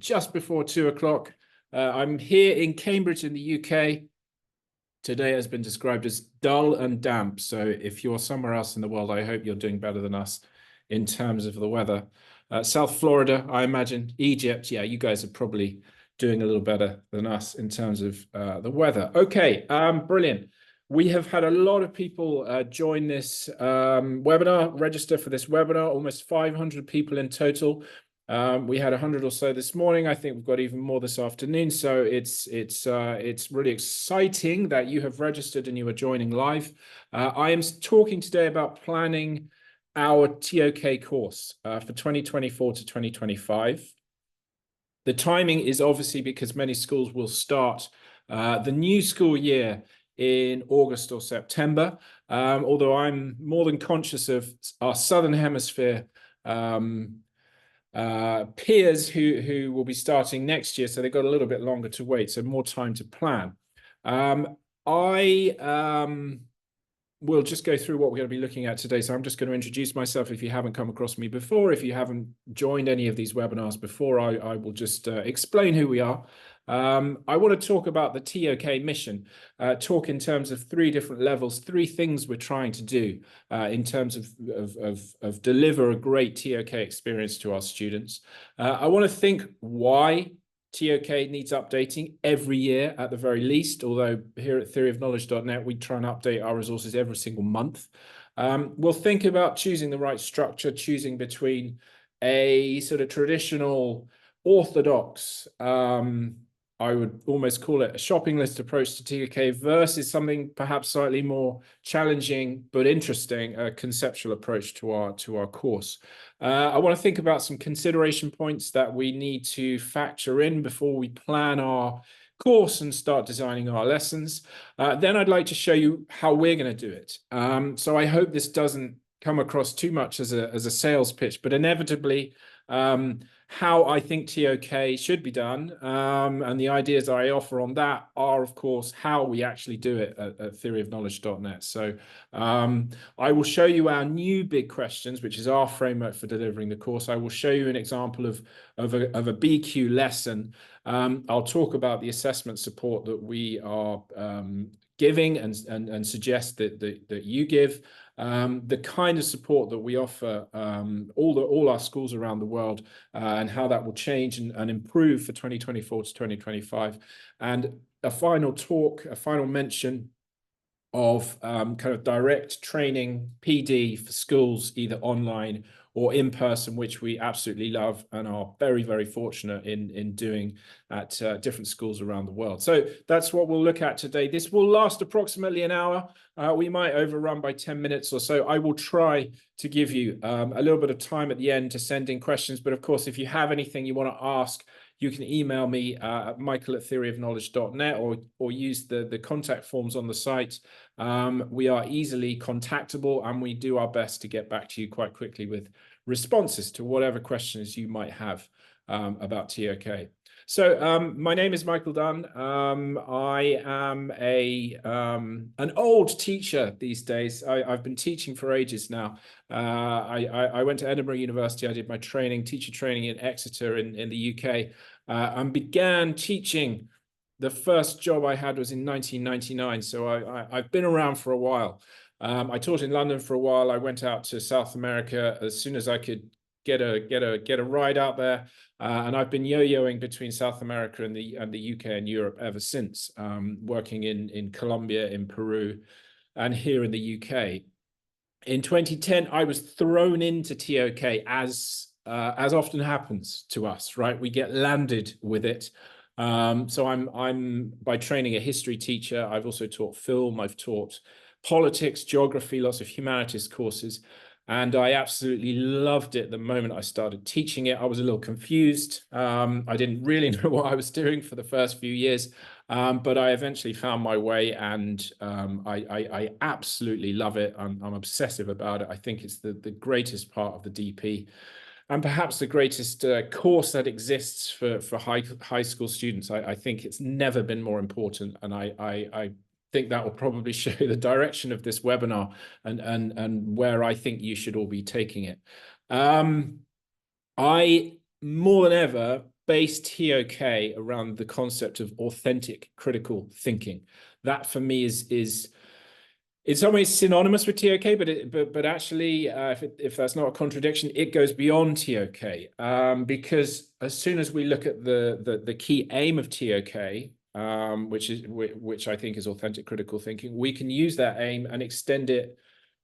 just before 2 o'clock. I'm here in Cambridge in the UK. Today has been described as dull and damp. So if you're somewhere else in the world, I hope you're doing better than us in terms of the weather. South Florida, I imagine, Egypt, yeah, you guys are probably doing a little better than us in terms of the weather. Okay, brilliant. We have had a lot of people join this webinar, register for this webinar, almost 500 people in total. We had 100 or so this morning. I think we've got even more this afternoon. So it's really exciting that you have registered and you are joining live. I am talking today about planning our TOK course for 2024 to 2025. The timing is obviously because many schools will start the new school year in August or September, although I'm more than conscious of our Southern Hemisphere peers who will be starting next year, so they've got a little bit longer to wait, so more time to plan. We'll just go through what we're going to be looking at today. So I'm just going to introduce myself if you haven't come across me before. If you haven't joined any of these webinars before, I will just explain who we are. I want to talk about the TOK mission, talk in terms of three different levels, three things we're trying to do in terms of deliver a great TOK experience to our students. I want to think why TOK needs updating every year at the very least, although here at theoryofknowledge.net, we try and update our resources every single month. We'll think about choosing the right structure, choosing between a sort of traditional orthodox, I would almost call it a shopping list approach to TOK versus something perhaps slightly more challenging but interesting, a conceptual approach to our course. I want to think about some consideration points that we need to factor in before we plan our course and start designing our lessons. Then I'd like to show you how we're going to do it. So I hope this doesn't come across too much as a sales pitch, but inevitably how I think TOK should be done, and the ideas I offer on that are, of course, how we actually do it at theoryofknowledge.net. So I will show you our new big questions, which is our framework for delivering the course. I will show you an example of a BQ lesson. I'll talk about the assessment support that we are giving and suggest that you give. The kind of support that we offer all our schools around the world, and how that will change and improve for 2024 to 2025. And a final talk, a final mention of kind of direct training PD for schools, either online or in person, which we absolutely love and are very, very fortunate in doing at different schools around the world. So that's what we'll look at today. This will last approximately an hour. We might overrun by 10 minutes or so. I will try to give you a little bit of time at the end to send in questions. But of course, if you have anything you want to ask, you can email me at michael@theoryofknowledge.net or use the contact forms on the site. We are easily contactable and we do our best to get back to you quite quickly with responses to whatever questions you might have about TOK. So my name is Michael Dunn. I am an old teacher these days. I've been teaching for ages now. I went to Edinburgh University. I did my teacher training in Exeter in the UK, and began teaching. The first job I had was in 1999, so I've been around for a while. I taught in London for a while. I went out to South America as soon as I could get a ride out there, and I've been yo-yoing between South America and the UK and Europe ever since, working in Colombia, in Peru, and here in the UK. In 2010, I was thrown into TOK as often happens to us, right? We get landed with it. So I'm by training a history teacher. I've also taught film. I've taught politics, geography, lots of humanities courses. And I absolutely loved it the moment I started teaching it. I was a little confused. I didn't really know what I was doing for the first few years, but I eventually found my way, and I absolutely love it. I'm obsessive about it. I think it's the greatest part of the DP, and perhaps the greatest course that exists for high school students. I think it's never been more important, and I think that will probably show the direction of this webinar and where I think you should all be taking it. I more than ever based TOK around the concept of authentic critical thinking. That for me is in some ways synonymous with TOK, but actually, if that's not a contradiction, it goes beyond TOK, because as soon as we look at the key aim of TOK, which I think is authentic critical thinking, we can use that aim and extend it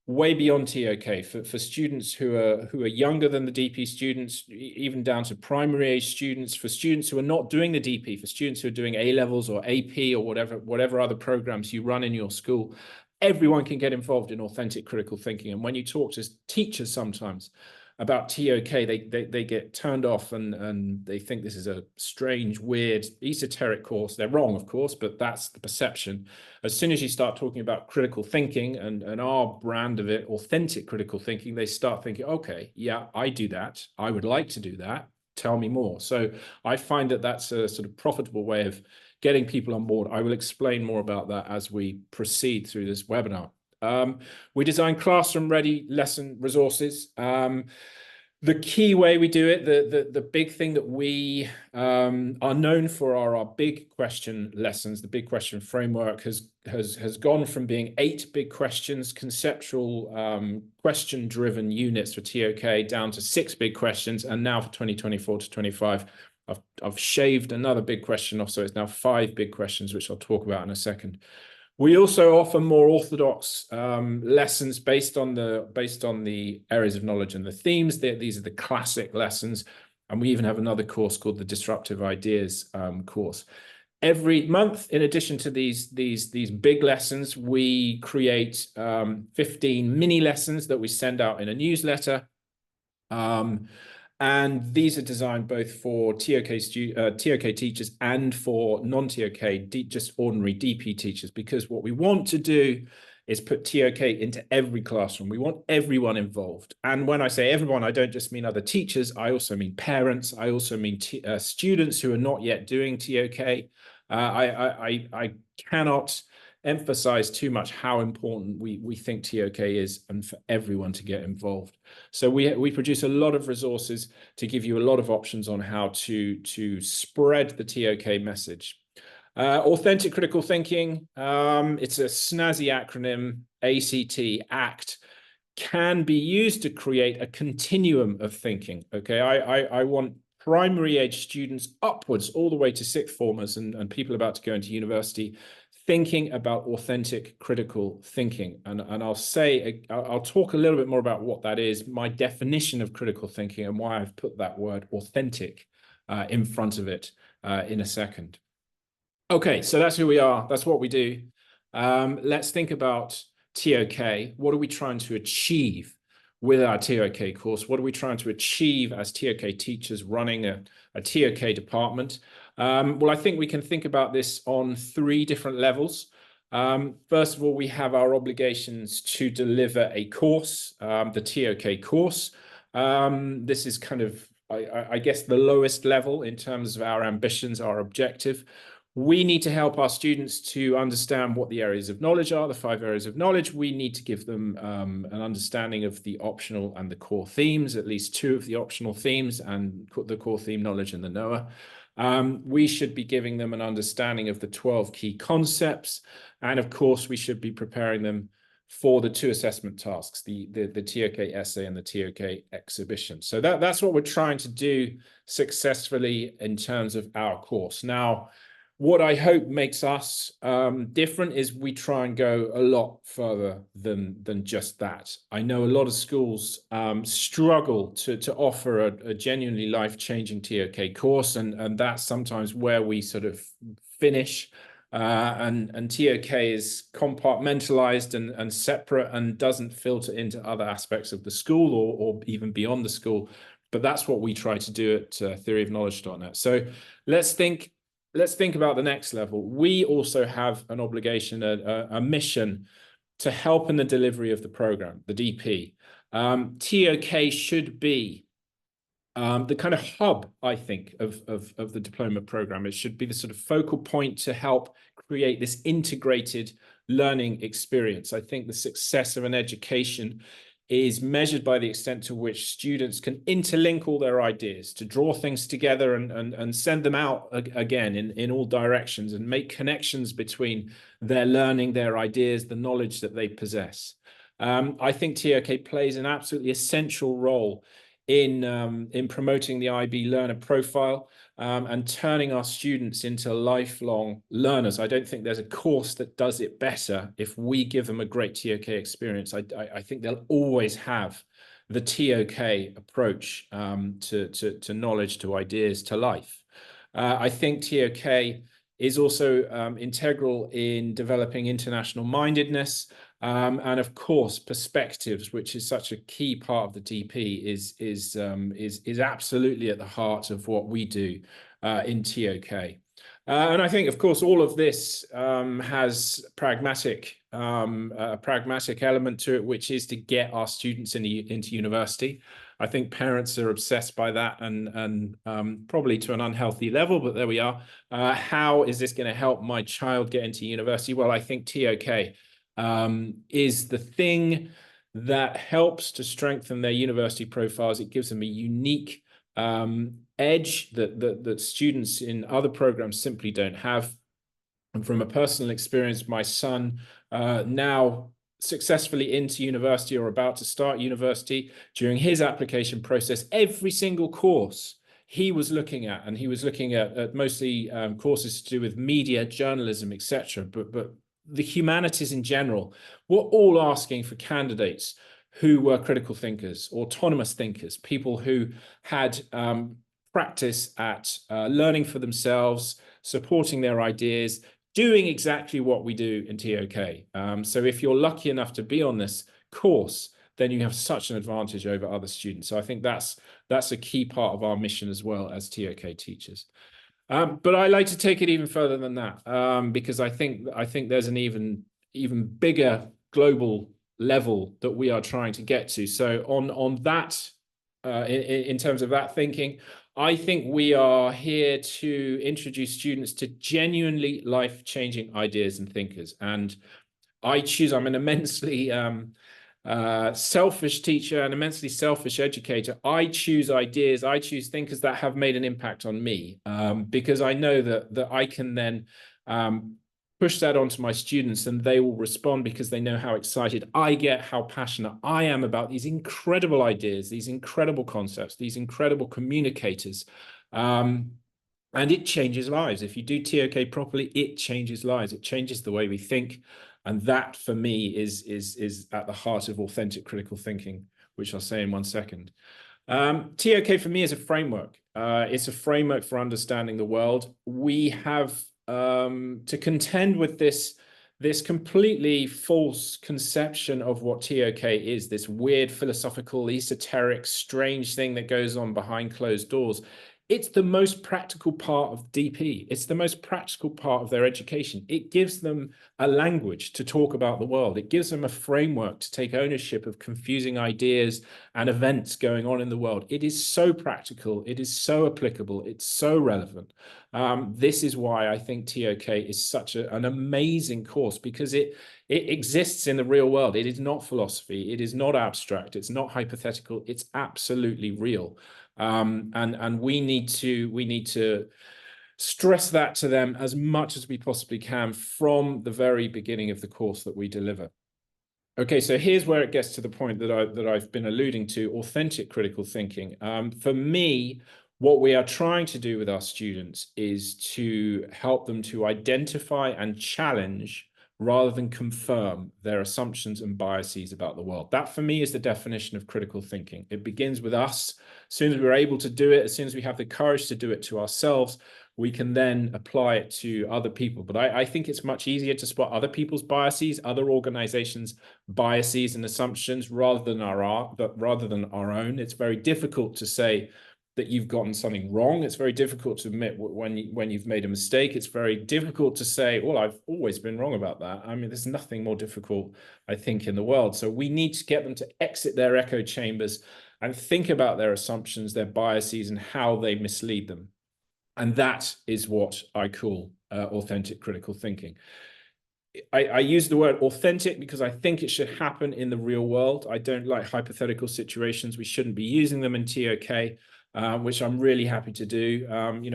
way beyond TOK for students who are younger than the DP students, even down to primary age students, for students who are not doing the DP, for students who are doing A levels or AP or whatever other programs you run in your school. Everyone can get involved in authentic critical thinking. And when you talk to teachers sometimes about TOK, they get turned off and they think this is a strange, weird, esoteric course. They're wrong, of course, but that's the perception. As soon as you start talking about critical thinking and our brand of it, authentic critical thinking, they start thinking, okay, yeah, I do that. I would like to do that. Tell me more. So I find that that's a sort of profitable way of getting people on board. I will explain more about that as we proceed through this webinar. We design classroom-ready lesson resources. The key way we do it, the big thing that we are known for are our big question lessons. The big question framework has gone from being 8 big questions, conceptual question-driven units for TOK, down to 6 big questions, and now for 2024 to 25. I've shaved another big question off, so it's now 5 big questions, which I'll talk about in a second. We also offer more orthodox lessons based on the areas of knowledge and the themes. These are the classic lessons, and we even have another course called the Disruptive Ideas course. Every month, in addition to these big lessons, we create 15 mini lessons that we send out in a newsletter. And these are designed both for TOK teachers and for non-TOK, just ordinary DP teachers, because what we want to do is put TOK into every classroom. We want everyone involved. And when I say everyone, I don't just mean other teachers. I also mean parents. I also mean students who are not yet doing TOK. I cannot emphasize too much how important we think TOK is, and for everyone to get involved. So we produce a lot of resources to give you a lot of options on how to spread the TOK message. Authentic critical thinking, it's a snazzy acronym, ACT, can be used to create a continuum of thinking. Okay, I want primary age students upwards all the way to 6th formers and people about to go into university thinking about authentic critical thinking. And I'll talk a little bit more about what that is, my definition of critical thinking, and why I've put that word authentic in front of it in a second. Okay, so that's who we are. That's what we do. Let's think about TOK. What are we trying to achieve with our TOK course? What are we trying to achieve as TOK teachers running a TOK department? Well, I think we can think about this on 3 different levels. First of all, we have our obligations to deliver a course, the TOK course. This is kind of, I guess, the lowest level in terms of our ambitions, our objective. We need to help our students to understand what the areas of knowledge are, the 5 areas of knowledge. We need to give them an understanding of the optional and the core themes, at least 2 of the optional themes, and the core theme knowledge and the NOA. We should be giving them an understanding of the 12 key concepts. And of course, we should be preparing them for the 2 assessment tasks, the TOK essay and the TOK exhibition. So that's what we're trying to do successfully in terms of our course. Now, what I hope makes us different is we try and go a lot further than just that. I know a lot of schools struggle to offer a genuinely life-changing TOK course, and that's sometimes where we sort of finish. And TOK is compartmentalized and separate and doesn't filter into other aspects of the school or even beyond the school. But that's what we try to do at theoryofknowledge.net. So let's think about the next level. We also have an obligation, a mission to help in the delivery of the program, the DP. TOK should be the kind of hub, I think, of the diploma program. It should be the sort of focal point to help create this integrated learning experience. I think the success of an education is measured by the extent to which students can interlink all their ideas, to draw things together and send them out again in all directions and make connections between their learning, their ideas, the knowledge that they possess. I think TOK plays an absolutely essential role in promoting the IB learner profile and turning our students into lifelong learners. I don't think there's a course that does it better if we give them a great TOK experience. I think they'll always have the TOK approach to knowledge, to ideas, to life. I think TOK is also integral in developing international mindedness. And of course, perspectives, which is such a key part of the DP, is absolutely at the heart of what we do in TOK. And I think, of course, all of this has a pragmatic element to it, which is to get our students into university. I think parents are obsessed by that and probably to an unhealthy level, but there we are. How is this going to help my child get into university? Well, I think TOK is the thing that helps to strengthen their university profiles. It gives them a unique edge that students in other programs simply don't have. And from a personal experience, my son now successfully into university or about to start university, during his application process, every single course he was looking at, and he was looking at mostly courses to do with media, journalism, etc. But the humanities in general were all asking for candidates who were critical thinkers, autonomous thinkers, people who had practice at learning for themselves, supporting their ideas, doing exactly what we do in TOK. So if you're lucky enough to be on this course, then you have such an advantage over other students. So I think that's a key part of our mission as well as TOK teachers. But I like to take it even further than that, because I think there's an even bigger global level that we are trying to get to. So on that, in terms of that thinking, I think we are here to introduce students to genuinely life-changing ideas and thinkers. And I'm an immensely selfish teacher and immensely selfish educator. I choose ideas, I choose thinkers that have made an impact on me, because I know that I can then push that onto my students and they will respond because they know how excited I get, how passionate I am about these incredible ideas, these incredible concepts, these incredible communicators. And it changes lives. If you do TOK properly, it changes lives. It changes the way we think. And that, for me, is at the heart of authentic critical thinking, which I'll say in 1 second. TOK for me is a framework. It's a framework for understanding the world. We have to contend with this completely false conception of what TOK is, this weird philosophical, esoteric, strange thing that goes on behind closed doors. It's the most practical part of DP. It's the most practical part of their education. It gives them a language to talk about the world. It gives them a framework to take ownership of confusing ideas and events going on in the world. It is so practical. It is so applicable. It's so relevant. This is why I think TOK is such an amazing course, because it exists in the real world. It is not philosophy. It is not abstract. It's not hypothetical. It's absolutely real. And we need to stress that to them as much as we possibly can from the very beginning of the course that we deliver. Okay, so here's where it gets to the point that I've been alluding to: authentic critical thinking. For me, what we are trying to do with our students is to help them to identify and challenge, rather than confirm, their assumptions and biases about the world. That, for me, is the definition of critical thinking. It begins with us. As soon as we're able to do it, as soon as we have the courage to do it to ourselves, we can then apply it to other people. But I think it's much easier to spot other people's biases, other organizations' biases and assumptions, rather than our own. It's very difficult to say that you've gotten something wrong. It's very difficult to admit when you've made a mistake. It's very difficult to say, well, I've always been wrong about that. I mean, there's nothing more difficult, I think, in the world. So we need to get them to exit their echo chambers and think about their assumptions, their biases, and how they mislead them. And that is what I call authentic critical thinking. I use the word authentic because I think it should happen in the real world. I don't like hypothetical situations. We shouldn't be using them in TOK, which I'm really happy to do.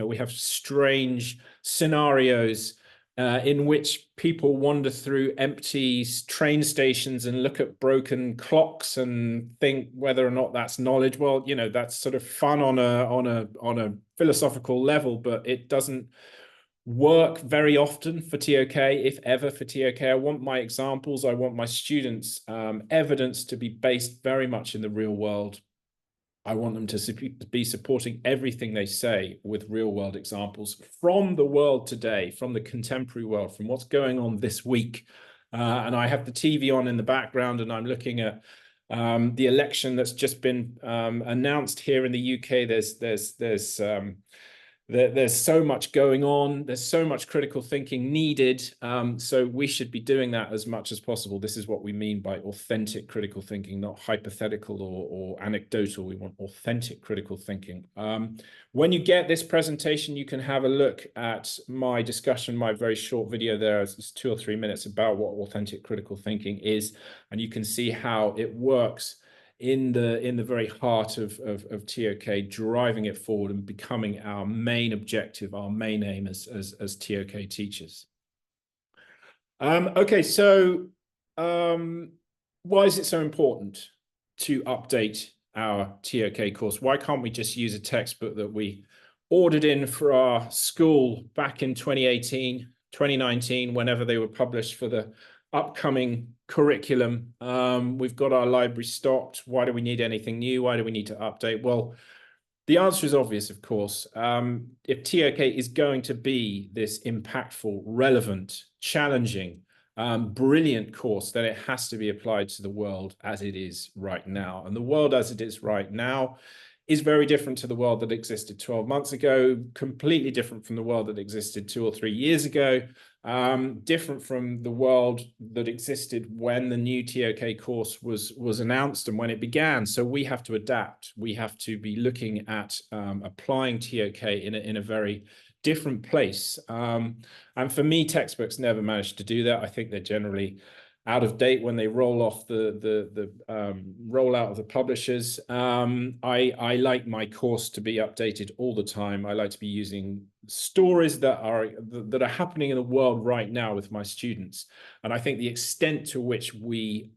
We have strange scenarios in which people wander through empty train stations and look at broken clocks and think whether or not that's knowledge. Well, that's sort of fun on a philosophical level, but it doesn't work very often for TOK, if ever for TOK. I want my examples, I want my students' evidence to be based very much in the real world. I want them to be supporting everything they say with real world examples from the world today, from the contemporary world, from what's going on this week. And I have the TV on in the background and I'm looking at the election that's just been announced here in the UK. There's so much going on. There's so much critical thinking needed. So we should be doing that as much as possible. This is what we mean by authentic critical thinking, not hypothetical or anecdotal. We want authentic critical thinking. When you get this presentation, you can have a look at my discussion, my very short video there. It's 2 or 3 minutes about what authentic critical thinking is. And you can see how it works in the very heart of TOK, driving it forward and becoming our main objective, our main aim as TOK teachers. Okay, so why is it so important to update our TOK course? Why can't we just use a textbook that we ordered in for our school back in 2018, 2019, whenever they were published for the upcoming curriculum? We've got our library stocked. Why do we need anything new? Why do we need to update? Well, the answer is obvious, of course. If TOK is going to be this impactful, relevant, challenging, brilliant course, then it has to be applied to the world as it is right now. And the world as it is right now is very different to the world that existed 12 months ago, completely different from the world that existed 2 or 3 years ago, different from the world that existed when the new TOK course was announced and when it began. So we have to adapt. We have to be looking at applying TOK in a very different place. And for me, textbooks never managed to do that. I think they're generally out of date when they roll off the rollout of the publishers. I like my course to be updated all the time. I like to be using stories that are happening in the world right now with my students. And I think the extent to which we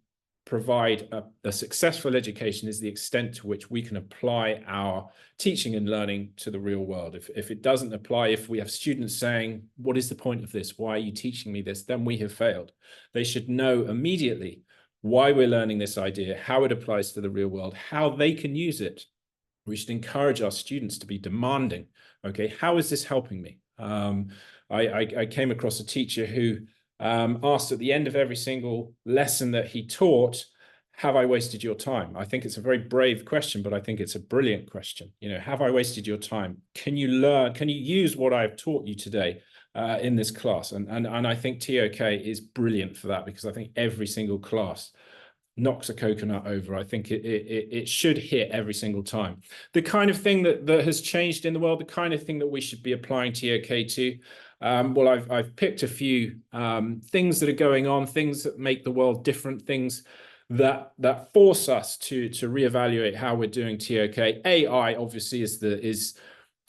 provide a successful education is the extent to which we can apply our teaching and learning to the real world. If it doesn't apply, if we have students saying, what is the point of this? Why are you teaching me this? Then we have failed. They should know immediately why we're learning this idea, how it applies to the real world, how they can use it. We should encourage our students to be demanding. Okay, how is this helping me? I came across a teacher who asked at the end of every single lesson that he taught, have I wasted your time? I think it's a very brave question, but I think it's a brilliant question. Have I wasted your time? Can you learn? Can you use what I've taught you today in this class? And I think TOK is brilliant for that, because I think every single class knocks a coconut over. I think it should hit every single time. The kind of thing that has changed in the world, the kind of thing that we should be applying TOK to. Well, I've picked a few things that are going on, things that make the world different, things that force us to reevaluate how we're doing TOK. AI obviously is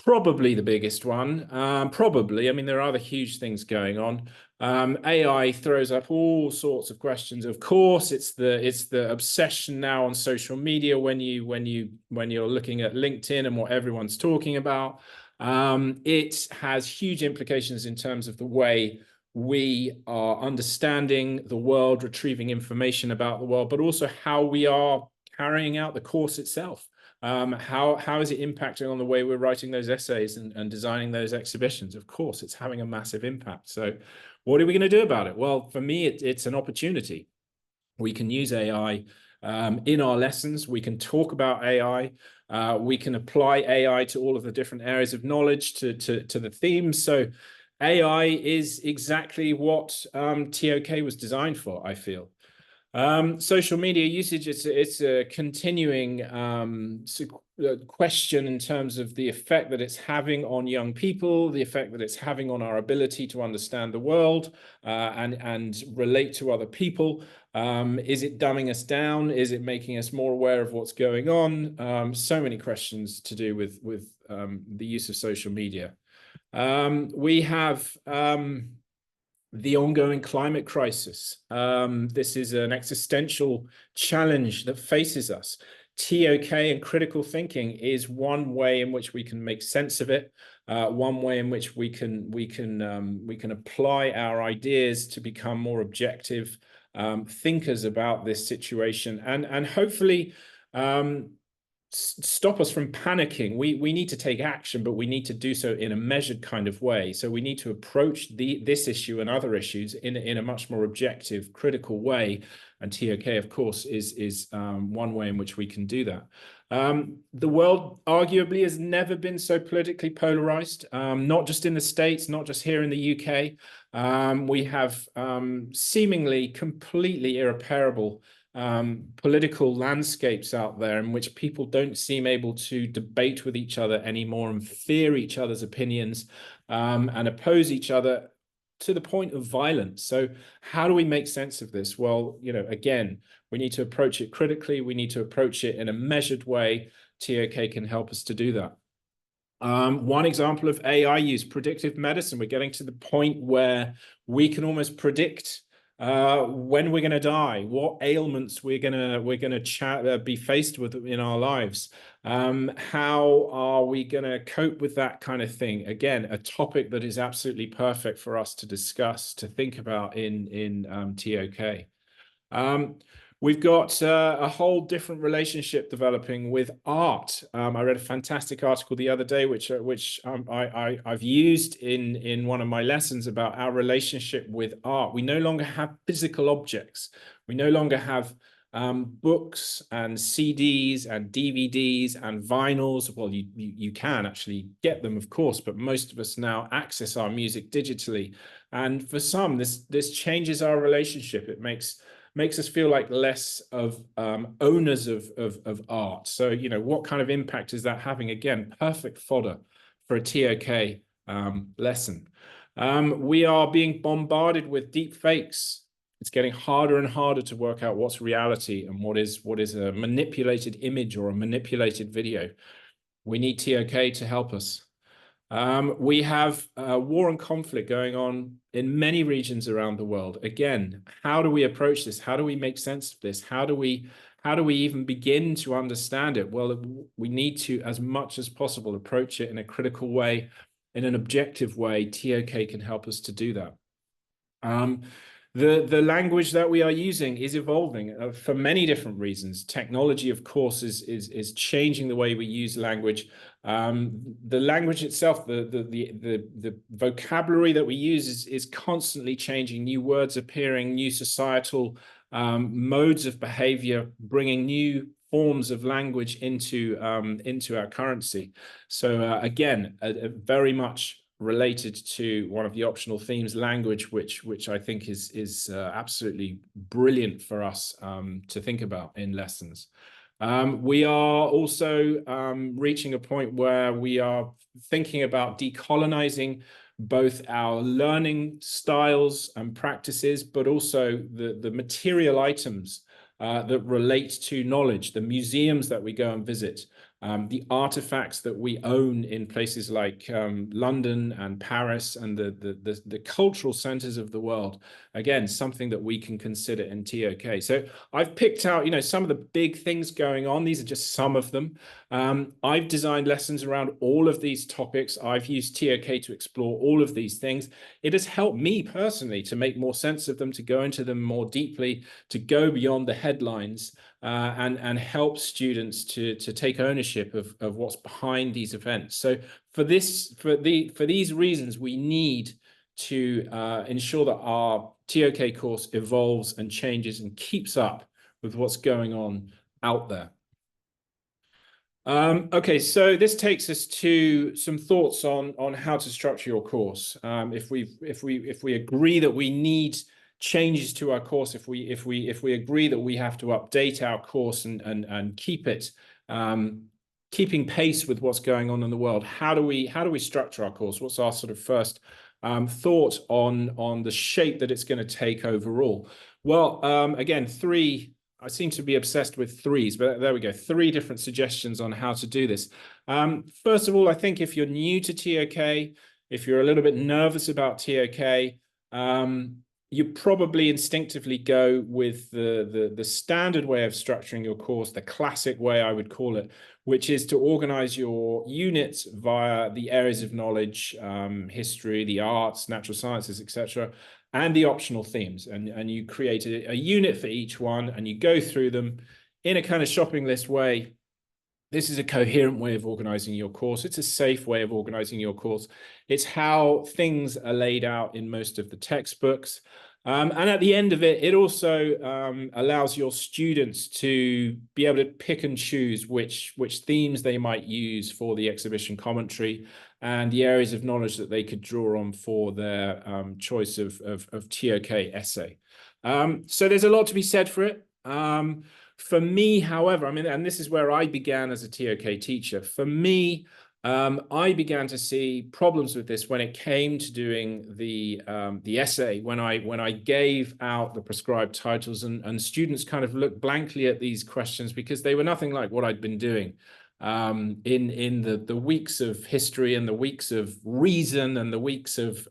probably the biggest one. Probably, I mean, there are other huge things going on. AI throws up all sorts of questions. Of course, it's the obsession now on social media when you're looking at LinkedIn and what everyone's talking about. It has huge implications in terms of the way we are understanding the world, retrieving information about the world, but also how we are carrying out the course itself. How is it impacting on the way we're writing those essays and designing those exhibitions? Of course, it's having a massive impact. So what are we going to do about it? Well, for me, it's an opportunity. We can use AI in our lessons. We can talk about AI. We can apply AI to all of the different areas of knowledge, to the themes. So AI is exactly what TOK was designed for, I feel. Social media usage, it's a continuing question in terms of the effect that it's having on young people, the effect that it's having on our ability to understand the world and relate to other people. Is it dumbing us down? Is it making us more aware of what's going on? So many questions to do with the use of social media. We have the ongoing climate crisis. This is an existential challenge that faces us. TOK and critical thinking is one way in which we can make sense of it. One way in which we can apply our ideas to become more objective thinkers about this situation, and hopefully stop us from panicking. We need to take action, but we need to do so in a measured kind of way. So we need to approach this issue and other issues in a much more objective, critical way. And TOK, of course, is one way in which we can do that. The world arguably has never been so politically polarized, not just in the States, not just here in the UK. We have seemingly completely irreparable political landscapes out there in which people don't seem able to debate with each other anymore and fear each other's opinions and oppose each other to the point of violence. So how do we make sense of this? Well, again, we need to approach it critically. We need to approach it in a measured way. TOK can help us to do that. One example of AI use, predictive medicine. We're getting to the point where we can almost predict when we're going to die, what ailments we're gonna be faced with in our lives. How are we going to cope with that kind of thing? Again, a topic that is absolutely perfect for us to discuss, to think about in TOK. We've got a whole different relationship developing with art. I read a fantastic article the other day, which I've used in one of my lessons about our relationship with art. We no longer have physical objects. We no longer have books and CDs and DVDs and vinyls. Well, you can actually get them, of course, but most of us now access our music digitally. And for some, this changes our relationship. It makes us feel like less of owners of art. So, what kind of impact is that having? Again, perfect fodder for a TOK lesson. We are being bombarded with deep fakes. It's getting harder and harder to work out what's reality and what is a manipulated image or a manipulated video. We need TOK to help us. We have war and conflict going on in many regions around the world. Again, how do we approach this? How do we make sense of this? How do we even begin to understand it? Well, we need to, as much as possible, approach it in a critical way, in an objective way. TOK can help us to do that. The language that we are using is evolving for many different reasons. Technology, of course, is changing the way we use language. The language itself, the vocabulary that we use is constantly changing. New words appearing, new societal modes of behavior, bringing new forms of language into our currency. So again, very much related to one of the optional themes, language, which I think is absolutely brilliant for us to think about in lessons. We are also reaching a point where we are thinking about decolonizing both our learning styles and practices, but also the material items that relate to knowledge, the museums that we go and visit, the artifacts that we own in places like London and Paris and the cultural centers of the world. Again, something that we can consider in TOK. So I've picked out, some of the big things going on. These are just some of them. I've designed lessons around all of these topics. I've used TOK to explore all of these things. It has helped me personally to make more sense of them, to go into them more deeply, to go beyond the headlines, and help students to take ownership of what's behind these events. So for these reasons, we need to ensure that our TOK course evolves and changes and keeps up with what's going on out there. Okay, so this takes us to some thoughts on how to structure your course. If we agree that we need changes to our course, if we agree that we have to update our course and keep it keeping pace with what's going on in the world, how do we structure our course? What's our sort of first thought on the shape that it's going to take overall? Well, again, I seem to be obsessed with threes, but there we go. 3 different suggestions on how to do this. First of all, I think if you're new to TOK, if you're a little bit nervous about TOK, you probably instinctively go with the standard way of structuring your course, the classic way I would call it, which is to organize your units via the areas of knowledge, history, the arts, natural sciences, etc., and the optional themes. And you create a unit for each one, and you go through them in a kind of shopping list way. This is a coherent way of organizing your course. It's a safe way of organizing your course. It's how things are laid out in most of the textbooks. And at the end of it, it also allows your students to be able to pick and choose which themes they might use for the exhibition commentary and the areas of knowledge that they could draw on for their choice of TOK essay. So there's a lot to be said for it. For me, however, I mean, and this is where I began as a TOK teacher. For me, I began to see problems with this when it came to doing the essay, when I gave out the prescribed titles, and students kind of looked blankly at these questions because they were nothing like what I'd been doing in the weeks of history and the weeks of reason and the weeks of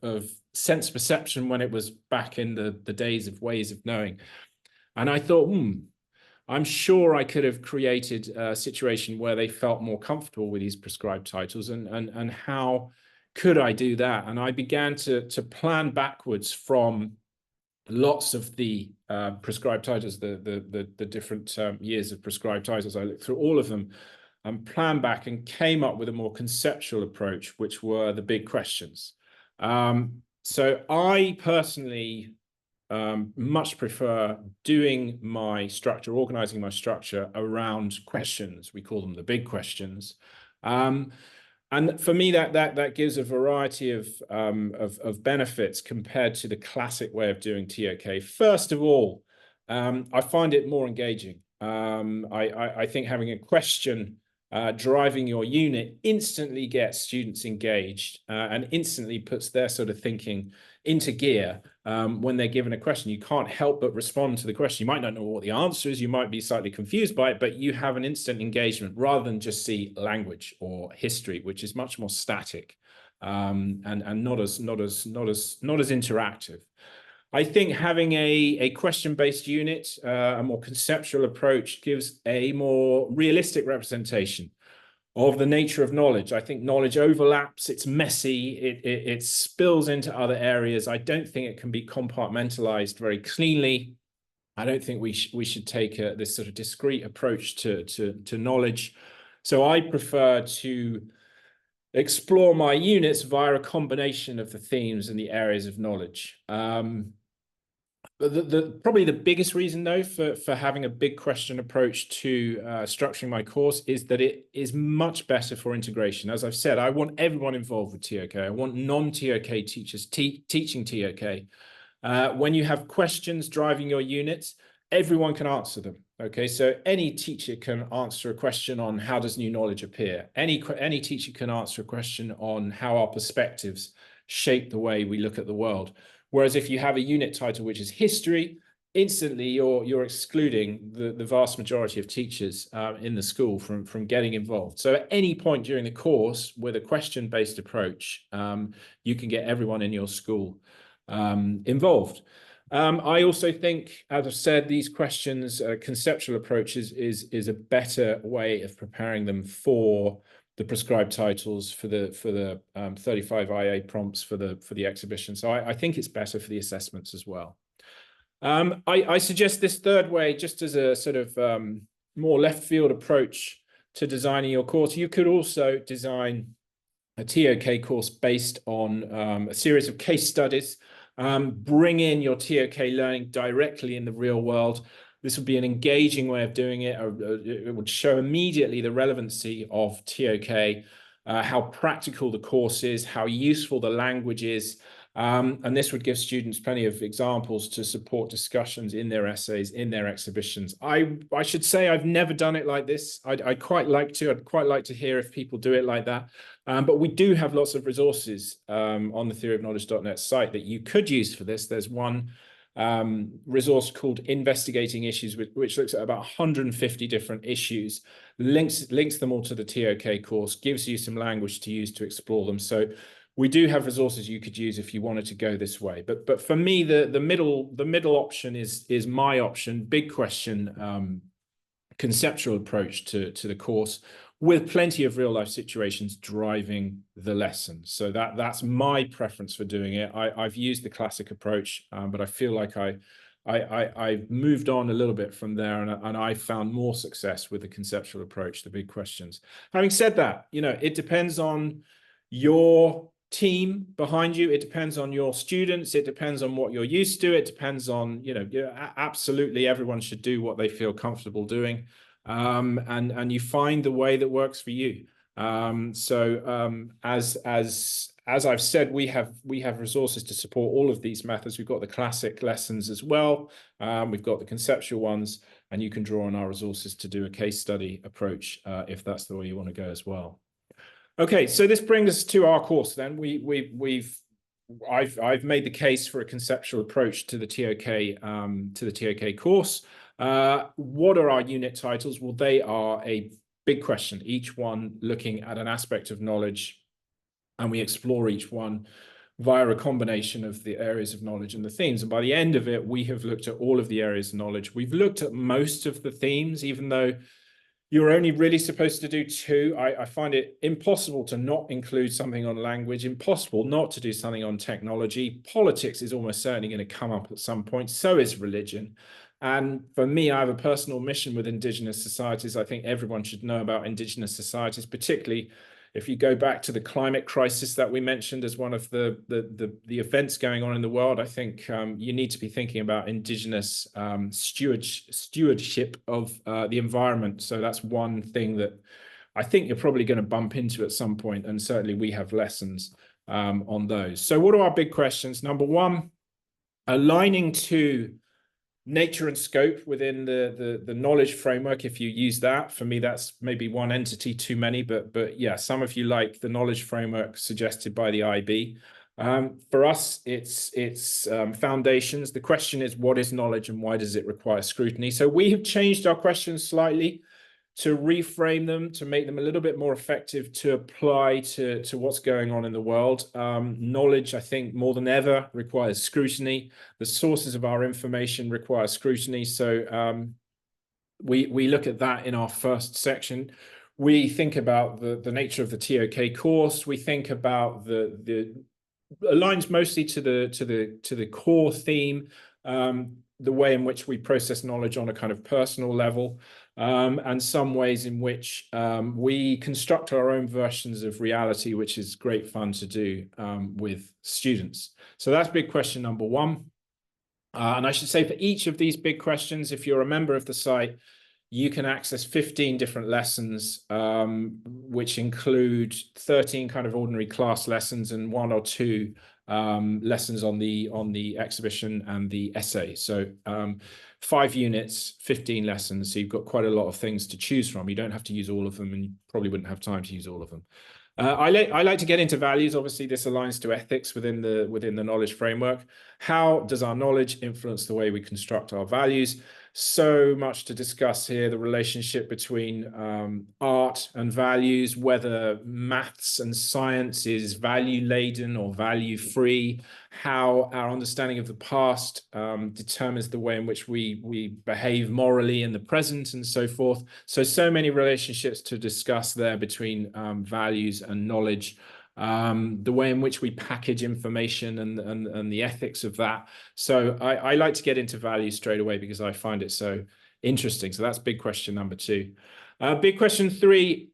sense perception when it was back in the days of ways of knowing. And I thought, I'm sure I could have created a situation where they felt more comfortable with these prescribed titles, and how could I do that? And I began to plan backwards from lots of the prescribed titles, the different years of prescribed titles. I looked through all of them and planned back and came up with a more conceptual approach, which were the big questions. So I personally much prefer doing my structure, organizing my structure around questions. We call them the big questions. And for me, that gives a variety of benefits compared to the classic way of doing TOK. First of all, I find it more engaging. I think having a question driving your unit instantly gets students engaged and instantly puts their sort of thinking into gear. When they're given a question, you can't help but respond to the question. You might not know what the answer is, you might be slightly confused by it, but you have an instant engagement rather than just see language or history, which is much more static and not as interactive. I think having a question-based unit, a more conceptual approach, gives a more realistic representation of the nature of knowledge. I think knowledge overlaps, it's messy, it spills into other areas. I don't think it can be compartmentalized very cleanly. I don't think we should take this sort of discrete approach to knowledge. So I prefer to explore my units via a combination of the themes and the areas of knowledge. Probably the biggest reason, though, for having a big question approach to structuring my course is that it is much better for integration. As I've said, I want everyone involved with TOK. I want non-TOK teachers teaching TOK. When you have questions driving your units, everyone can answer them. Okay, so any teacher can answer a question on how does new knowledge appear. Any teacher can answer a question on how our perspectives shape the way we look at the world. Whereas if you have a unit title which is history, instantly you're excluding the vast majority of teachers in the school from getting involved. So at any point during the course with a question-based approach, you can get everyone in your school involved. I also think, as I've said, these questions, conceptual approaches is a better way of preparing them for the prescribed titles, for the 35 IA prompts for the exhibition. So I think it's better for the assessments as well. I suggest this third way just as a sort of more left field approach to designing your course. You could also design a TOK course based on a series of case studies. Bring in your TOK learning directly in the real world. This would be an engaging way of doing it. It would show immediately the relevancy of TOK, how practical the course is, how useful the language is, And this would give students plenty of examples to support discussions in their essays, in their exhibitions. I should say I've never done it like this. I'd quite like to. I'd quite like to hear if people do it like that. But we do have lots of resources on the theoryofknowledge.net site that you could use for this. There's one resource called Investigating Issues, which looks at about 150 different issues, links them all to the TOK course, gives you some language to use to explore them. So we do have resources you could use if you wanted to go this way. But for me, the middle option is my option. Big question, conceptual approach to the course, with plenty of real life situations driving the lesson. So that's my preference for doing it. I've used the classic approach, but I feel like I've moved on a little bit from there, and I found more success with the conceptual approach, the big questions. Having said that, it depends on your team behind you. It depends on your students. It depends on what you're used to. It depends on, absolutely everyone should do what they feel comfortable doing. And you find the way that works for you. As I've said, we have resources to support all of these methods. We've got the classic lessons as well. We've got the conceptual ones, and you can draw on our resources to do a case study approach if that's the way you want to go as well. Okay, so this brings us to our course. Then I've made the case for a conceptual approach to the TOK course. What are our unit titles? Well, they are a big question, each one looking at an aspect of knowledge, and we explore each one via a combination of the areas of knowledge and the themes. And by the end of it, we have looked at all of the areas of knowledge. We've looked at most of the themes, even though you're only really supposed to do two. I find it impossible to not include something on language, impossible not to do something on technology. Politics is almost certainly going to come up at some point. So is religion. And for me, I have a personal mission with Indigenous societies. I think everyone should know about Indigenous societies, particularly if you go back to the climate crisis that we mentioned as one of the events going on in the world. I think you need to be thinking about Indigenous stewardship of the environment. So that's one thing that I think you're probably going to bump into at some point, and certainly we have lessons on those. So what are our big questions? Number one, aligning to nature and scope within the knowledge framework. If you use that, for me, that's maybe one entity too many, but yeah, some of you like the knowledge framework suggested by the IB. For us, it's foundations. The question is, what is knowledge and why does it require scrutiny? So we have changed our questions slightly to reframe them, to make them a little bit more effective to apply to what's going on in the world. Knowledge, I think, more than ever requires scrutiny. The sources of our information require scrutiny. So we look at that in our first section. We think about the nature of the TOK course. We think about the aligns mostly to the core theme, the way in which we process knowledge on a kind of personal level, and some ways in which we construct our own versions of reality, which is great fun to do with students. So that's big question number one. And I should say, for each of these big questions, if you're a member of the site, you can access 15 different lessons, which include 13 kind of ordinary class lessons and 1 or 2 lessons on the exhibition and the essay. So 5 units, 15 lessons. So you've got quite a lot of things to choose from. You don't have to use all of them, and you probably wouldn't have time to use all of them. I like to get into values. Obviously, this aligns to ethics within the knowledge framework. How does our knowledge influence the way we construct our values? So much to discuss here, the relationship between art and values, whether maths and science is value-laden or value-free, how our understanding of the past determines the way in which we behave morally in the present, and so forth. So many relationships to discuss there between values and knowledge. The way in which we package information and the ethics of that. So I like to get into value straight away because I find it so interesting. So that's big question number 2. Big question 3,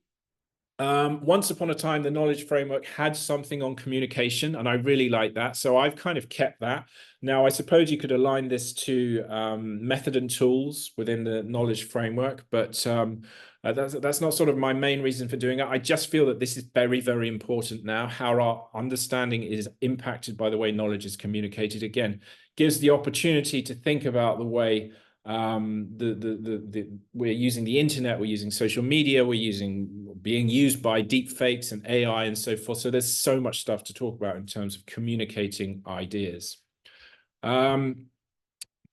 Once upon a time, the knowledge framework had something on communication, and I really like that. So I've kind of kept that. Now, I suppose you could align this to method and tools within the knowledge framework, but that's not sort of my main reason for doing it. I just feel that this is very, very important now, how our understanding is impacted by the way knowledge is communicated. Again, gives the opportunity to think about the way we're using the internet, we're using social media, being used by deep fakes and AI and so forth. So there's so much stuff to talk about in terms of communicating ideas.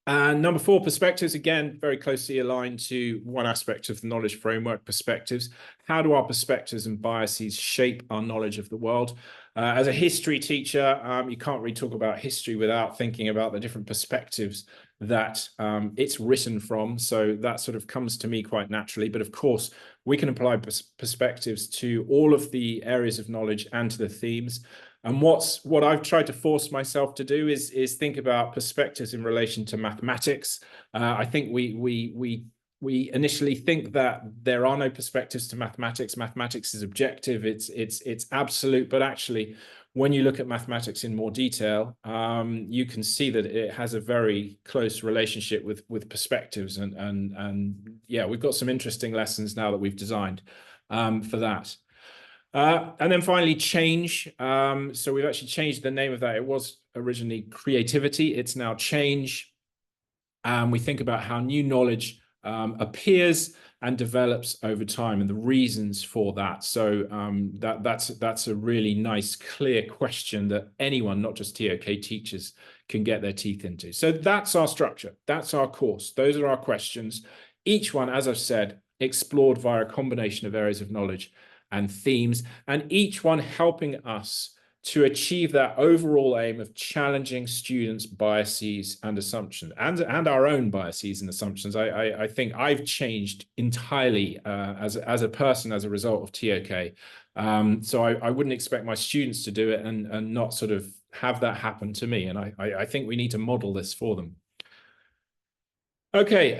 And number 4, perspectives, again, very closely aligned to one aspect of the knowledge framework, perspectives. How do our perspectives and biases shape our knowledge of the world? As a history teacher, you can't really talk about history without thinking about the different perspectives that it's written from. So that sort of comes to me quite naturally. But of course, we can apply perspectives to all of the areas of knowledge and to the themes. And what I've tried to force myself to do is think about perspectives in relation to mathematics. I think we initially think that there are no perspectives to mathematics. Mathematics is objective, it's absolute, but actually, when you look at mathematics in more detail, you can see that it has a very close relationship with perspectives, and yeah, we've got some interesting lessons now that we've designed for that. And then finally, change. So we've actually changed the name of that. It was originally creativity. It's now change. We think about how new knowledge appears and develops over time and the reasons for that. So that's a really nice, clear question that anyone, not just TOK teachers, can get their teeth into. So that's our structure. That's our course. Those are our questions. Each one, as I've said, explored via a combination of areas of knowledge and themes, and each one helping us to achieve that overall aim of challenging students' biases and assumptions, and our own biases and assumptions. I think I've changed entirely as a person as a result of TOK. So I wouldn't expect my students to do it and not sort of have that happen to me. And I think we need to model this for them. Okay,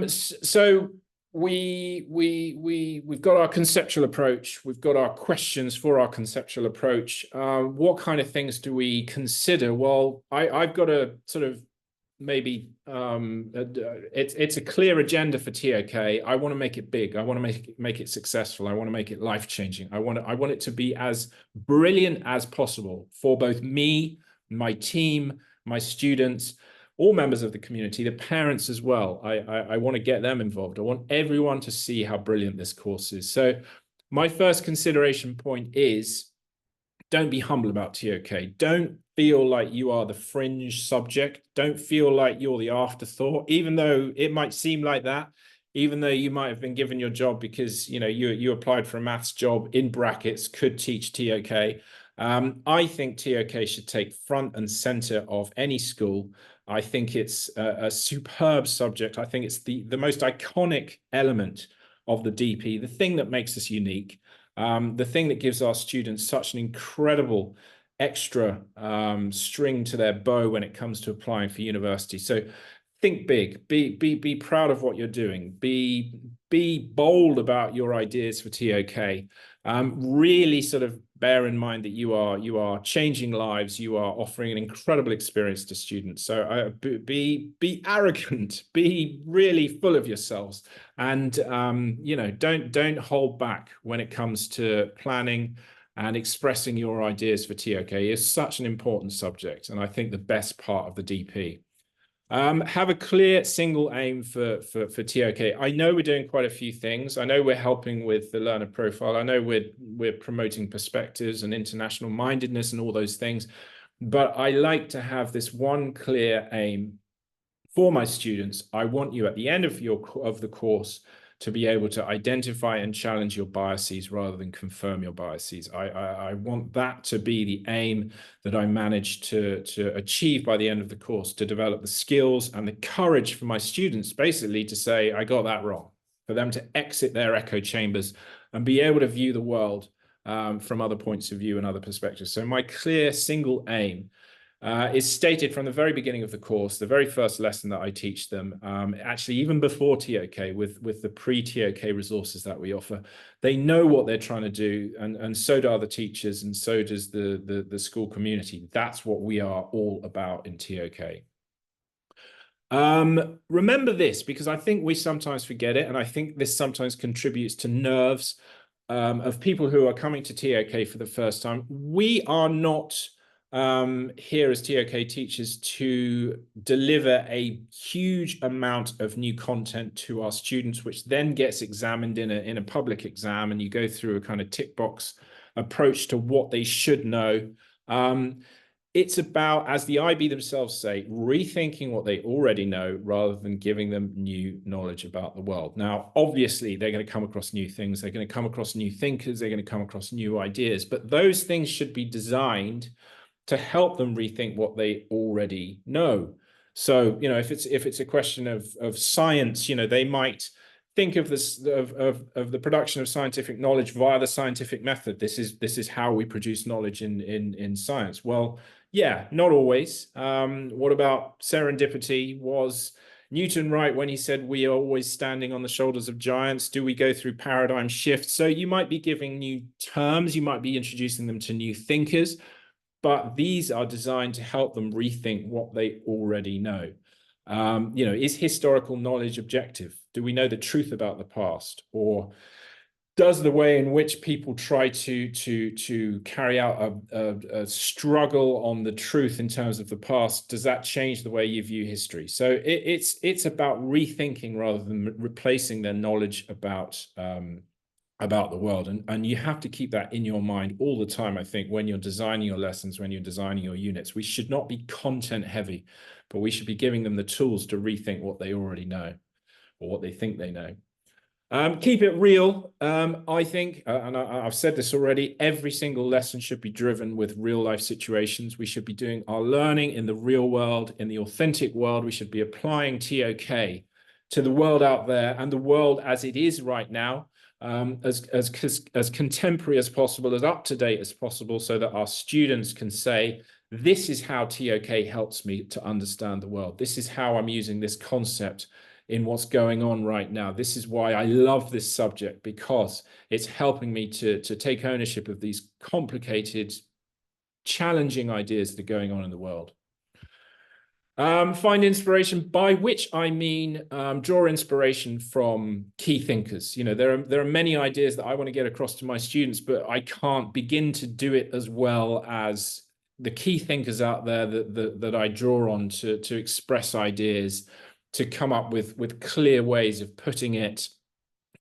so we've got our conceptual approach. We've got our questions for our conceptual approach. What kind of things do we consider? Well, I've got a sort of maybe it's a clear agenda for TOK. I want to make it big. I want to make it successful. I want to make it life-changing. I want it to be as brilliant as possible for both me, my team, my students, all members of the community, the parents as well. I want to get them involved. I want everyone to see how brilliant this course is. So my first consideration point is, don't be humble about TOK. Don't feel like you are the fringe subject. Don't feel like you're the afterthought, even though it might seem like that, even though you might have been given your job because you applied for a maths job in brackets, could teach TOK. I think TOK should take front and center of any school. I think it's a superb subject. I think it's the most iconic element of the DP, the thing that makes us unique, the thing that gives our students such an incredible extra string to their bow when it comes to applying for university. So think big, be proud of what you're doing, be bold about your ideas for TOK. Really sort of bear in mind that you are changing lives, you are offering an incredible experience to students. So be arrogant, be really full of yourselves, and don't hold back when it comes to planning and expressing your ideas for TOK. Is such an important subject, and I think the best part of the DP. Have a clear single aim for TOK. I know we're doing quite a few things. I know we're helping with the learner profile. I know we're promoting perspectives and international mindedness and all those things. But I like to have this one clear aim for my students. I want you at the end of the course to be able to identify and challenge your biases rather than confirm your biases. I want that to be the aim that I manage to achieve by the end of the course, to develop the skills and the courage for my students basically to say, I got that wrong, for them to exit their echo chambers and be able to view the world from other points of view and other perspectives. So my clear single aim is stated from the very beginning of the course, the very first lesson that I teach them, actually even before TOK, with the pre-TOK resources that we offer. They know what they're trying to do, and so do other teachers, and so does the school community. That's what we are all about in TOK. Remember this, because I think we sometimes forget it, and I think this sometimes contributes to nerves of people who are coming to TOK for the first time. We are not here as TOK teachers to deliver a huge amount of new content to our students, which then gets examined in a public exam, and you go through a kind of tick box approach to what they should know. It's about, as the IB themselves say, rethinking what they already know rather than giving them new knowledge about the world. Now, obviously, they're going to come across new things. They're going to come across new thinkers. They're going to come across new ideas. But those things should be designed to help them rethink what they already know. So, you know, if it's a question of science, you know, they might think of this of the production of scientific knowledge via the scientific method. This is how we produce knowledge in science. Well, yeah, not always. What about serendipity? Was Newton right when he said we are always standing on the shoulders of giants? Do we go through paradigm shifts? So you might be giving new terms, you might be introducing them to new thinkers, but these are designed to help them rethink what they already know. You know, is historical knowledge objective? Do we know the truth about the past? Or does the way in which people try to carry out a struggle on the truth in terms of the past, does that change the way you view history? So it's about rethinking rather than replacing their knowledge about the world. And you have to keep that in your mind all the time, I think, when you're designing your lessons, when you're designing your units. We should not be content heavy, but we should be giving them the tools to rethink what they already know or what they think they know. Keep it real. I think, and I've said this already, every single lesson should be driven with real life situations. We should be doing our learning in the real world, in the authentic world. We should be applying TOK to the world out there and the world as it is right now, as contemporary as possible, as up to date as possible, so that our students can say, this is how TOK helps me to understand the world. This is how I'm using this concept in what's going on right now. This is why I love this subject, because it's helping me to take ownership of these complicated, challenging ideas that are going on in the world. Find inspiration, by which I mean draw inspiration from key thinkers. You know, there are many ideas that I want to get across to my students, but I can't begin to do it as well as the key thinkers out there that I draw on to express ideas, to come up with clear ways of putting it,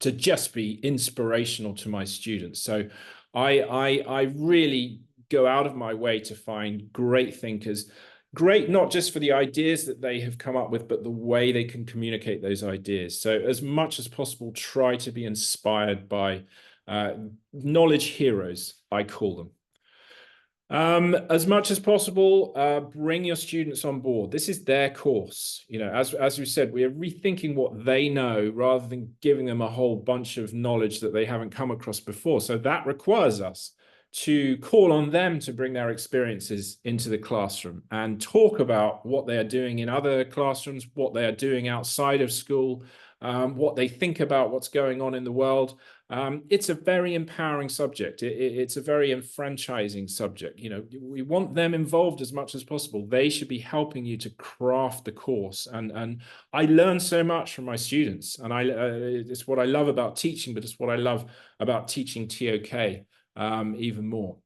to just be inspirational to my students. So I really go out of my way to find great thinkers, great not just for the ideas that they have come up with, but the way they can communicate those ideas. So as much as possible, try to be inspired by knowledge heroes, I call them. As much as possible, bring your students on board. This is their course. You know, as we said, we are rethinking what they know rather than giving them a whole bunch of knowledge that they haven't come across before. So that requires us to call on them to bring their experiences into the classroom and talk about what they are doing in other classrooms, what they are doing outside of school, what they think about what's going on in the world. It's a very empowering subject. It's a very enfranchising subject. You know, we want them involved as much as possible. They should be helping you to craft the course. And I learn so much from my students. And it's what I love about teaching, but it's what I love about teaching TOK even more.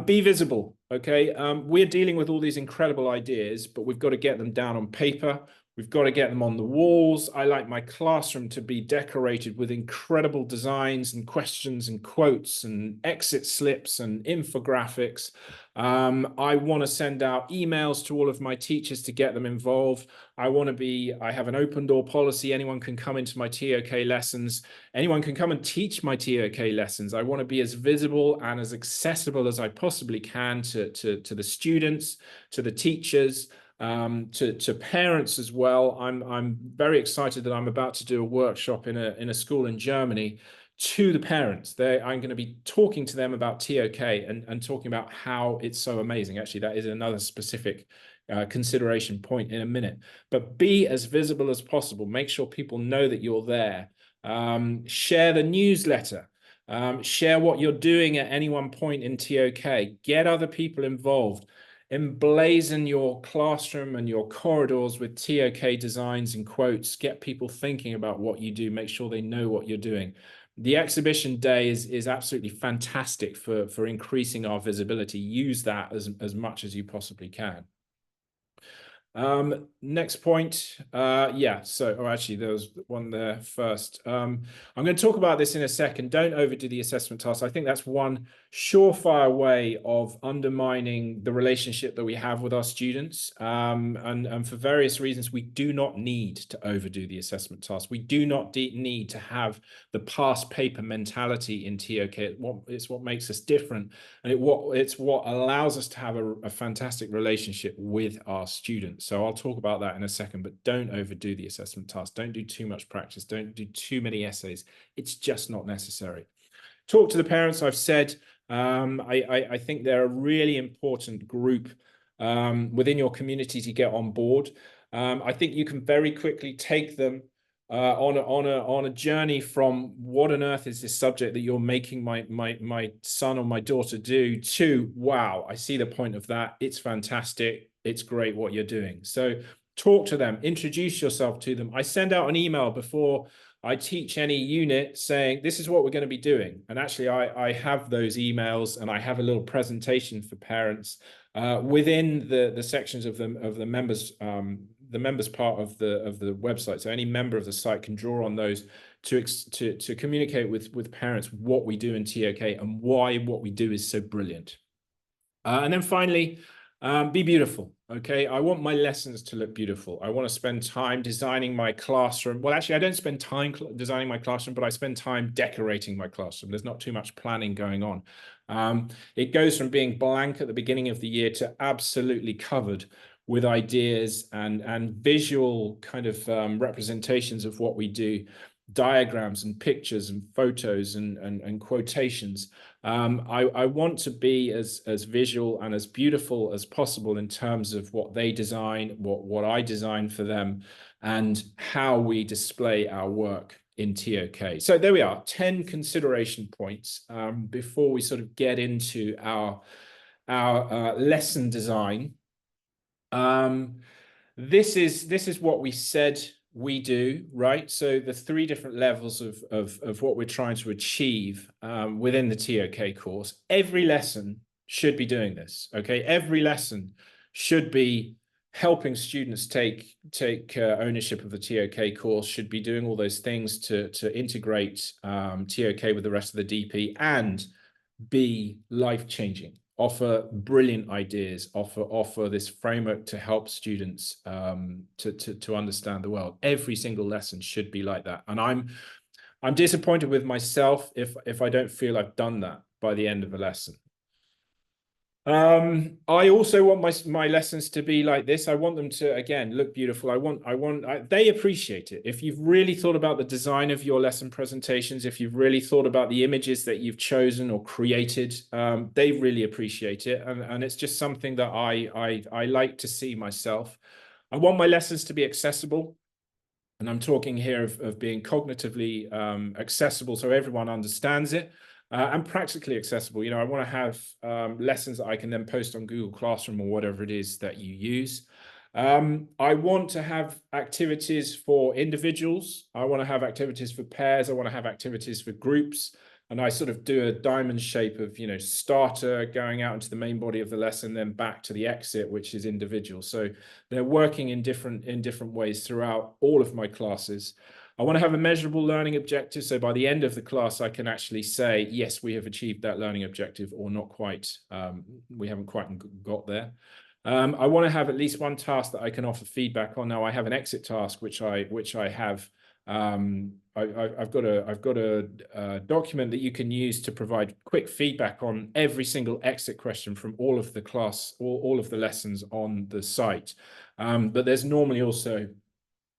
Be visible, okay? We're dealing with all these incredible ideas, but we've got to get them down on paper. We've got to get them on the walls. I like my classroom to be decorated with incredible designs and questions and quotes and exit slips and infographics. I want to send out emails to all of my teachers to get them involved. I have an open door policy. Anyone can come into my TOK lessons. Anyone can come and teach my TOK lessons. I want to be as visible and as accessible as I possibly can to the students, to the teachers, to parents as well. I'm very excited that I'm about to do a workshop in a school in Germany to the parents. I'm going to be talking to them about TOK and talking about how it's so amazing. Actually, that is another specific consideration point in a minute. But be as visible as possible. Make sure people know that you're there. Share the newsletter. Share what you're doing at any one point in TOK. Get other people involved. Emblazon your classroom and your corridors with TOK designs and quotes. Get people thinking about what you do. Make sure they know what you're doing. The exhibition day is absolutely fantastic for increasing our visibility. Use that as much as you possibly can. Next point. Yeah, so, oh, actually, there was one there first. I'm going to talk about this in a second. Don't overdo the assessment task. I think that's one surefire way of undermining the relationship that we have with our students. And for various reasons, we do not need to overdo the assessment task. We do not need to have the past paper mentality in TOK. It's what makes us different. And it's what allows us to have a fantastic relationship with our students. So I'll talk about that in a second, but don't overdo the assessment task. Don't do too much practice. Don't do too many essays. It's just not necessary. Talk to the parents. I've said, I think they're a really important group within your community to get on board. I think you can very quickly take them on a journey from what on earth is this subject that you're making my son or my daughter do to, wow, I see the point of that. It's fantastic. It's great what you're doing. So talk to them, introduce yourself to them. I send out an email before I teach any unit saying, this is what we're going to be doing. And actually, I have those emails and I have a little presentation for parents within the sections of the members part of the website. So any member of the site can draw on those to communicate with parents what we do in TOK and why what we do is so brilliant. And then finally, be beautiful. Okay, I want my lessons to look beautiful. I want to spend time designing my classroom. Well, actually, I don't spend time designing my classroom, but I spend time decorating my classroom. There's not too much planning going on. It goes from being blank at the beginning of the year to absolutely covered with ideas and visual kind of representations of what we do, diagrams and pictures and photos and quotations. I want to be as visual and as beautiful as possible in terms of what they design, what I design for them, and how we display our work in TOK. So there we are, 10 consideration points before we sort of get into our lesson design. This is what we said we do, right? So the 3 different levels of what we're trying to achieve within the TOK course. Every lesson should be doing this, okay? Every lesson should be helping students take ownership of the TOK course, should be doing all those things to integrate TOK with the rest of the DP and be life-changing. Offer brilliant ideas, offer this framework to help students to understand the world. Every single lesson should be like that. And I'm disappointed with myself if I don't feel I've done that by the end of a lesson. I also want my lessons to be like this. I want them to, again, look beautiful. They appreciate it. If you've really thought about the design of your lesson presentations, if you've really thought about the images that you've chosen or created, they really appreciate it. And it's just something that I like to see myself. I want my lessons to be accessible. And I'm talking here of being cognitively accessible so everyone understands it. And practically accessible. You know, I want to have lessons that I can then post on Google Classroom or whatever it is that you use. I want to have activities for individuals. I want to have activities for pairs. I want to have activities for groups. And I sort of do a diamond shape of, you know, starter going out into the main body of the lesson, then back to the exit, which is individual. So they're working in different ways throughout all of my classes. I want to have a measurable learning objective. So by the end of the class, I can actually say, yes, we have achieved that learning objective or not quite. We haven't quite got there. I want to have at least one task that I can offer feedback on. Now I have an exit task, which I have. I've got a document that you can use to provide quick feedback on every single exit question from all of the class or all of the lessons on the site. But there's normally also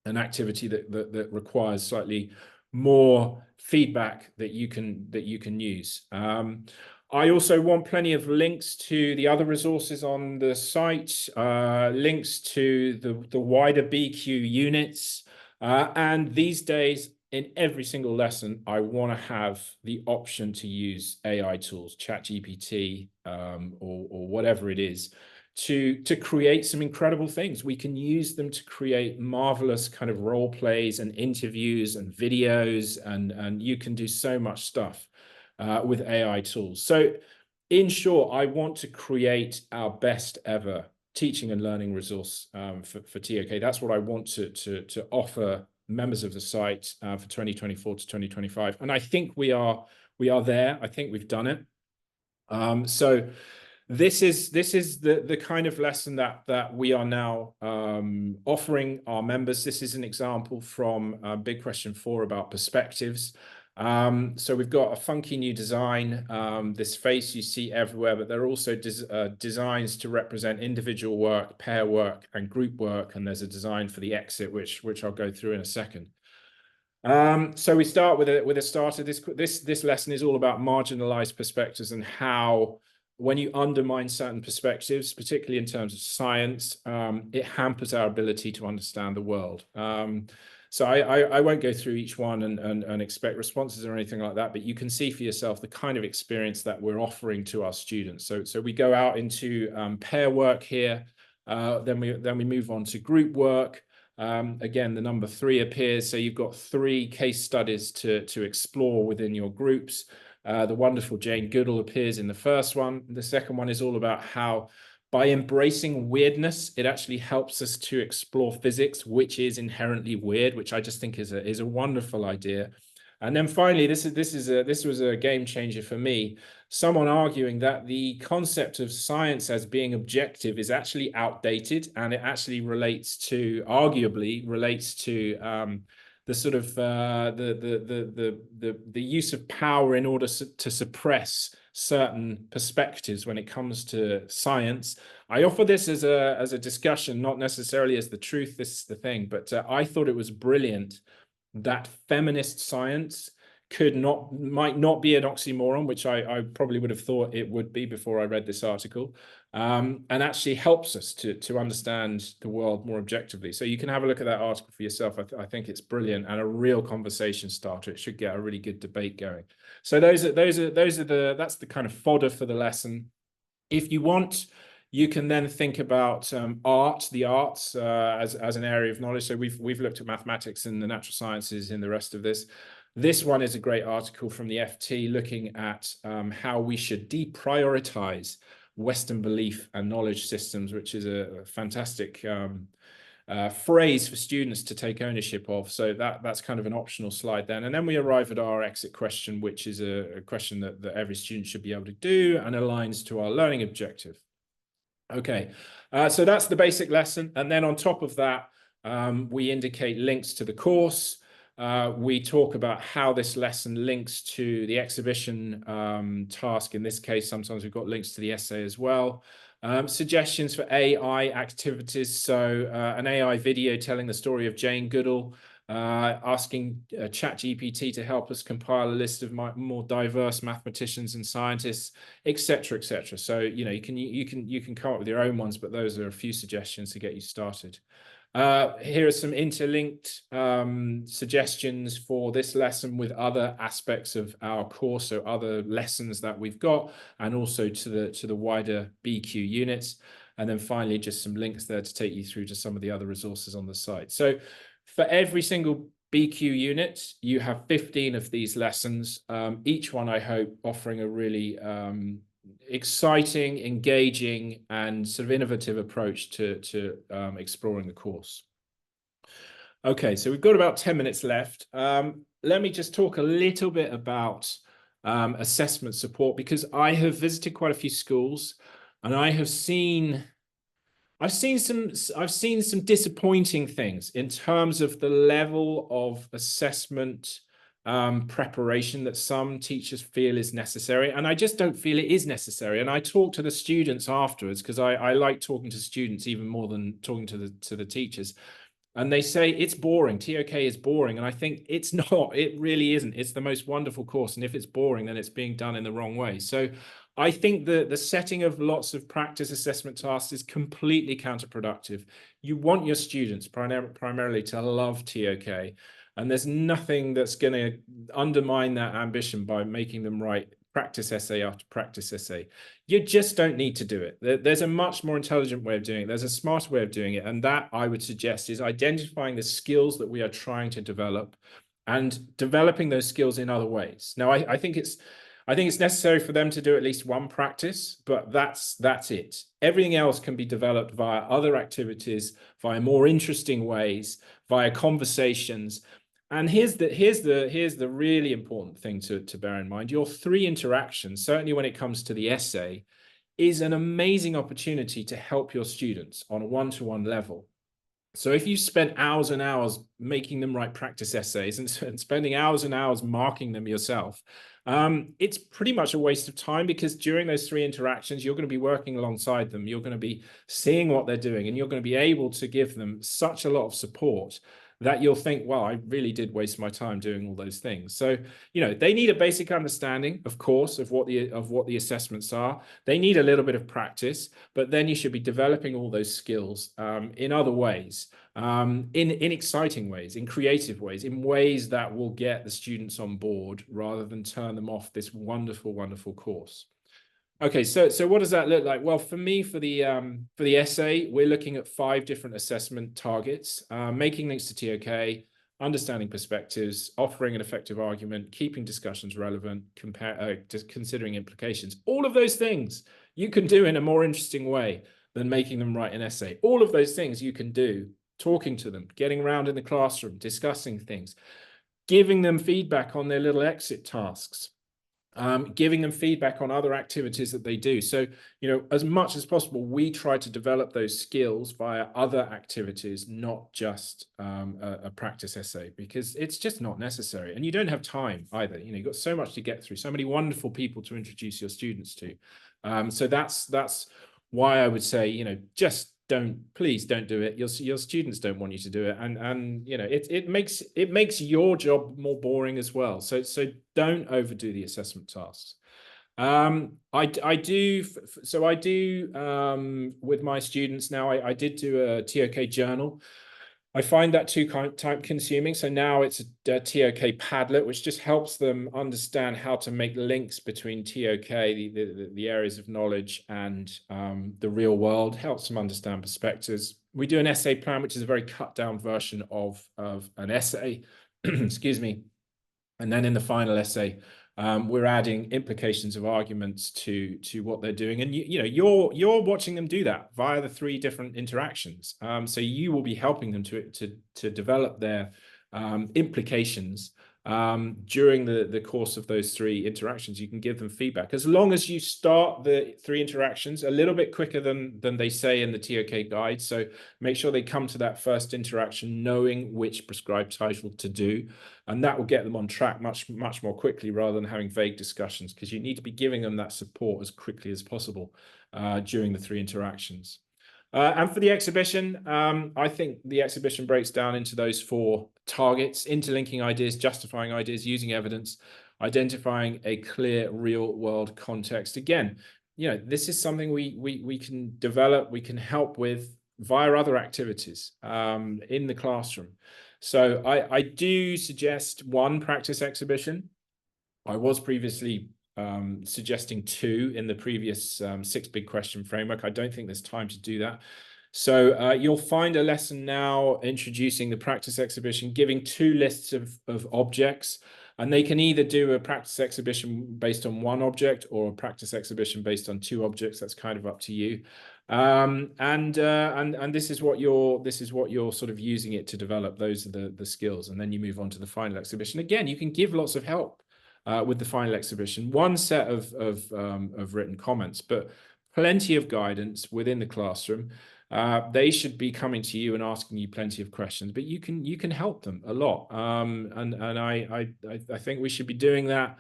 an activity that requires slightly more feedback that you can use. I also want plenty of links to the other resources on the site, links to the wider BQ units. And these days, in every single lesson, I want to have the option to use AI tools, ChatGPT, or whatever it is, to create some incredible things. We can use them to create marvelous kind of role plays and interviews and videos, and you can do so much stuff with AI tools. So in short, I want to create our best ever teaching and learning resource for TOK. That's what I want to offer members of the site for 2024 to 2025. And I think we are there. I think we've done it. So this is the kind of lesson that we are now offering our members. This is an example from Big Question 4 about perspectives. So we've got a funky new design, this face you see everywhere, but there are also designs to represent individual work, pair work, and group work. And there's a design for the exit, which I'll go through in a second. So we start with a starter. This lesson is all about marginalized perspectives and how, when you undermine certain perspectives, particularly in terms of science, it hampers our ability to understand the world. So I won't go through each one and expect responses or anything like that, but you can see for yourself the kind of experience that we're offering to our students. So we go out into pair work here, then we move on to group work. Again, the number 3 appears, so you've got 3 case studies to explore within your groups. The wonderful Jane Goodall appears in the first one. The second one is all about how, by embracing weirdness, it actually helps us to explore physics, which is inherently weird, which I just think is a wonderful idea. And then finally, this was a game changer for me. Someone arguing that the concept of science as being objective is actually outdated, and it actually arguably relates to the sort of the use of power in order to suppress certain perspectives when it comes to science. I offer this as a discussion, not necessarily as the truth. This is the thing, but I thought it was brilliant that feminist science might not be an oxymoron, which I probably would have thought it would be before I read this article, and actually helps us to understand the world more objectively. So you can have a look at that article for yourself. I think it's brilliant and a real conversation starter. It should get a really good debate going. So that's the kind of fodder for the lesson. If you want, you can then think about the arts as an area of knowledge. So we've looked at mathematics and the natural sciences in the rest of this. This one is a great article from the FT looking at how we should deprioritize Western belief and knowledge systems, which is a fantastic phrase for students to take ownership of. So that's kind of an optional slide then. And then we arrive at our exit question, which is a question that every student should be able to do and aligns to our learning objective. Okay, so that's the basic lesson. And then on top of that, we indicate links to the course. We talk about how this lesson links to the exhibition task. In this case, sometimes we've got links to the essay as well. Suggestions for AI activities. So an AI video telling the story of Jane Goodall, asking ChatGPT to help us compile a list of more diverse mathematicians and scientists, etc., etc. So you can come up with your own ones, but those are a few suggestions to get you started. Here are some interlinked suggestions for this lesson with other aspects of our course, so other lessons that we've got, and also to the wider BQ units. And then finally, just some links there to take you through to some of the other resources on the site. So for every single BQ unit, you have 15 of these lessons, each one, I hope, offering a really exciting, engaging, and sort of innovative approach to exploring the course. Okay, so we've got about 10 minutes left. Let me just talk a little bit about assessment support, because I have visited quite a few schools, and I've seen some disappointing things in terms of the level of assessment preparation that some teachers feel is necessary, and I just don't feel it is necessary. And I talk to the students afterwards, because I like talking to students even more than talking to the teachers. and they say it's boring. TOK is boring. And I think it's not. It really isn't. It's the most wonderful course. And if it's boring, then it's being done in the wrong way. So I think the setting of lots of practice assessment tasks is completely counterproductive. You want your students primarily to love TOK. And there's nothing that's going to undermine that ambition by making them write practice essay after practice essay. You just don't need to do it. There's a much more intelligent way of doing it. There's a smarter way of doing it. And that, I would suggest, is identifying the skills that we are trying to develop and developing those skills in other ways. Now, I think it's necessary for them to do at least one practice, but that's it. Everything else can be developed via other activities, via more interesting ways, via conversations. And here's the really important thing to bear in mind. Your 3 interactions, certainly when it comes to the essay, is an amazing opportunity to help your students on a one-to-one level. So if you spent hours and hours making them write practice essays and spending hours and hours marking them yourself, it's pretty much a waste of time, because during those 3 interactions, you're going to be working alongside them. You're going to be seeing what they're doing, and you're going to be able to give them such a lot of support that you'll think, well, I really did waste my time doing all those things. So, they need a basic understanding, of course, of what the assessments are. They need a little bit of practice, but then you should be developing all those skills in other ways, in exciting ways, in creative ways, in ways that will get the students on board rather than turn them off this wonderful, wonderful course. Okay, so what does that look like? Well, for me, for the essay, we're looking at 5 different assessment targets: making links to TOK, understanding perspectives, offering an effective argument, keeping discussions relevant, considering implications. All of those things you can do in a more interesting way than making them write an essay. All of those things you can do talking to them, getting around in the classroom, discussing things, giving them feedback on their little exit tasks. Giving them feedback on other activities that they do. So, as much as possible, we try to develop those skills via other activities, not just a practice essay, because it's just not necessary. And you don't have time either. You've got so much to get through, so many wonderful people to introduce your students to. So that's why I would say, just please don't do it. Your students don't want you to do it, and it makes your job more boring as well. So don't overdo the assessment tasks. I do with my students now. I did do a TOK journal. I find that too time consuming. So now it's a TOK Padlet, which just helps them understand how to make links between TOK, the areas of knowledge, and the real world, helps them understand perspectives. We do an essay plan, which is a very cut down version of an essay, excuse me. And then in the final essay, we're adding implications of arguments to what they're doing, and you're watching them do that via the 3 different interactions. So you will be helping them to develop their implications during the course of those 3 interactions. You can give them feedback as long as you start the 3 interactions a little bit quicker than they say in the TOK guide. So make sure they come to that first interaction knowing which prescribed title to do, and that will get them on track much more quickly, rather than having vague discussions, because you need to be giving them that support as quickly as possible during the 3 interactions. And for the exhibition, I think the exhibition breaks down into those 4 targets: interlinking ideas, justifying ideas, using evidence, identifying a clear real world context. Again, this is something we can develop, we can help with via other activities in the classroom. So I do suggest 1 practice exhibition. I was previously suggesting 2 in the previous 6 big question framework. I don't think there's time to do that. So you'll find a lesson now introducing the practice exhibition, giving 2 lists of objects, and they can either do a practice exhibition based on 1 object or a practice exhibition based on 2 objects. That's kind of up to you. And this is what you're sort of using it to develop. Those are the skills, and then you move on to the final exhibition. Again, you can give lots of help with the final exhibition. 1 set of written comments, but plenty of guidance within the classroom. They should be coming to you and asking you plenty of questions, but you can help them a lot. And I think we should be doing that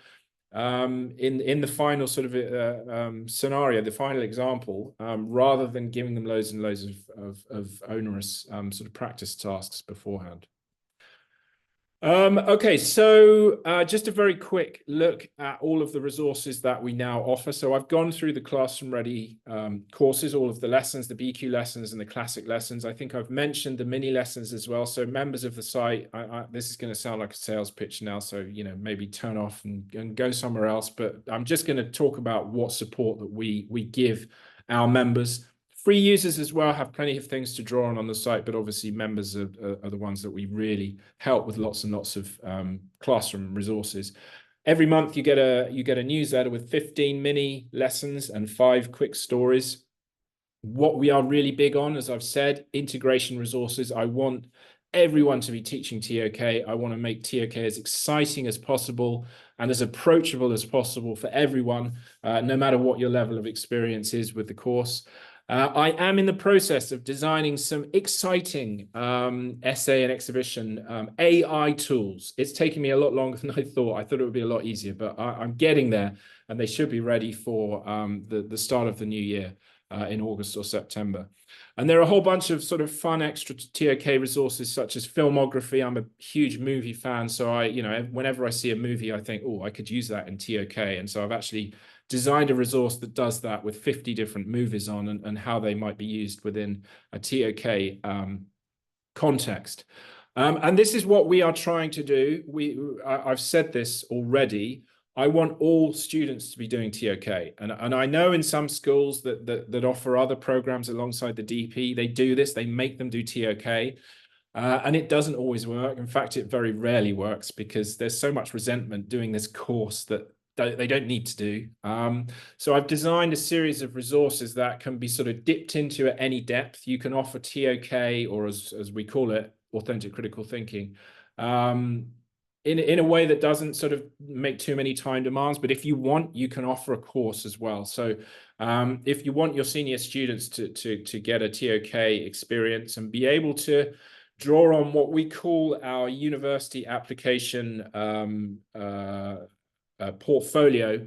in the final sort of scenario, the final example, rather than giving them loads and loads of onerous sort of practice tasks beforehand. Okay, so just a very quick look at all of the resources that we now offer. So I've gone through the Classroom Ready courses, all of the lessons, the BQ lessons and the classic lessons. I think I've mentioned the mini lessons as well. So members of the site, this is going to sound like a sales pitch now, so maybe turn off and go somewhere else. But I'm just going to talk about what support that we give our members. Free users as well have plenty of things to draw on the site, but obviously members are the ones that we really help with lots and lots of classroom resources. Every month you get a newsletter with 15 mini lessons and 5 quick stories. What we are really big on, as I've said, integration resources. I want everyone to be teaching TOK. I want to make TOK as exciting as possible and as approachable as possible for everyone, no matter what your level of experience is with the course. I am in the process of designing some exciting essay and exhibition AI tools. It's taking me a lot longer than I thought. I thought it would be a lot easier, but I'm getting there, and they should be ready for the start of the new year in August or September. And there are a whole bunch of sort of fun extra TOK resources, such as filmography. I'm a huge movie fan, so whenever I see a movie, I think, oh, I could use that in TOK. And so I've actually designed a resource that does that with 50 different movies on and how they might be used within a TOK context. And this is what we are trying to do. I've said this already. I want all students to be doing TOK. And I know in some schools that offer other programs alongside the DP, they do this, they make them do TOK. And it doesn't always work. In fact, it very rarely works because there's so much resentment doing this course that they don't need to do. So I've designed a series of resources that can be sort of dipped into at any depth. You can offer TOK, or as we call it, authentic critical thinking, in a way that doesn't sort of make too many time demands. But if you want, you can offer a course as well. So if you want your senior students to get a TOK experience and be able to draw on what we call our university application portfolio,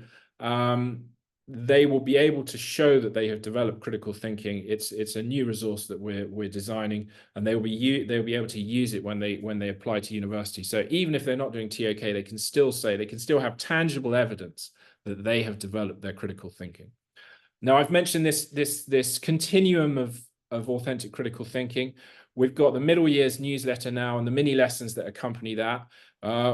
they will be able to show that they have developed critical thinking. It's a new resource that we're designing, and they'll be able to use it when they apply to university. So even if they're not doing TOK, they can still have tangible evidence that they have developed their critical thinking. Now, I've mentioned this continuum of authentic critical thinking. We've got the middle years newsletter now and the mini lessons that accompany that.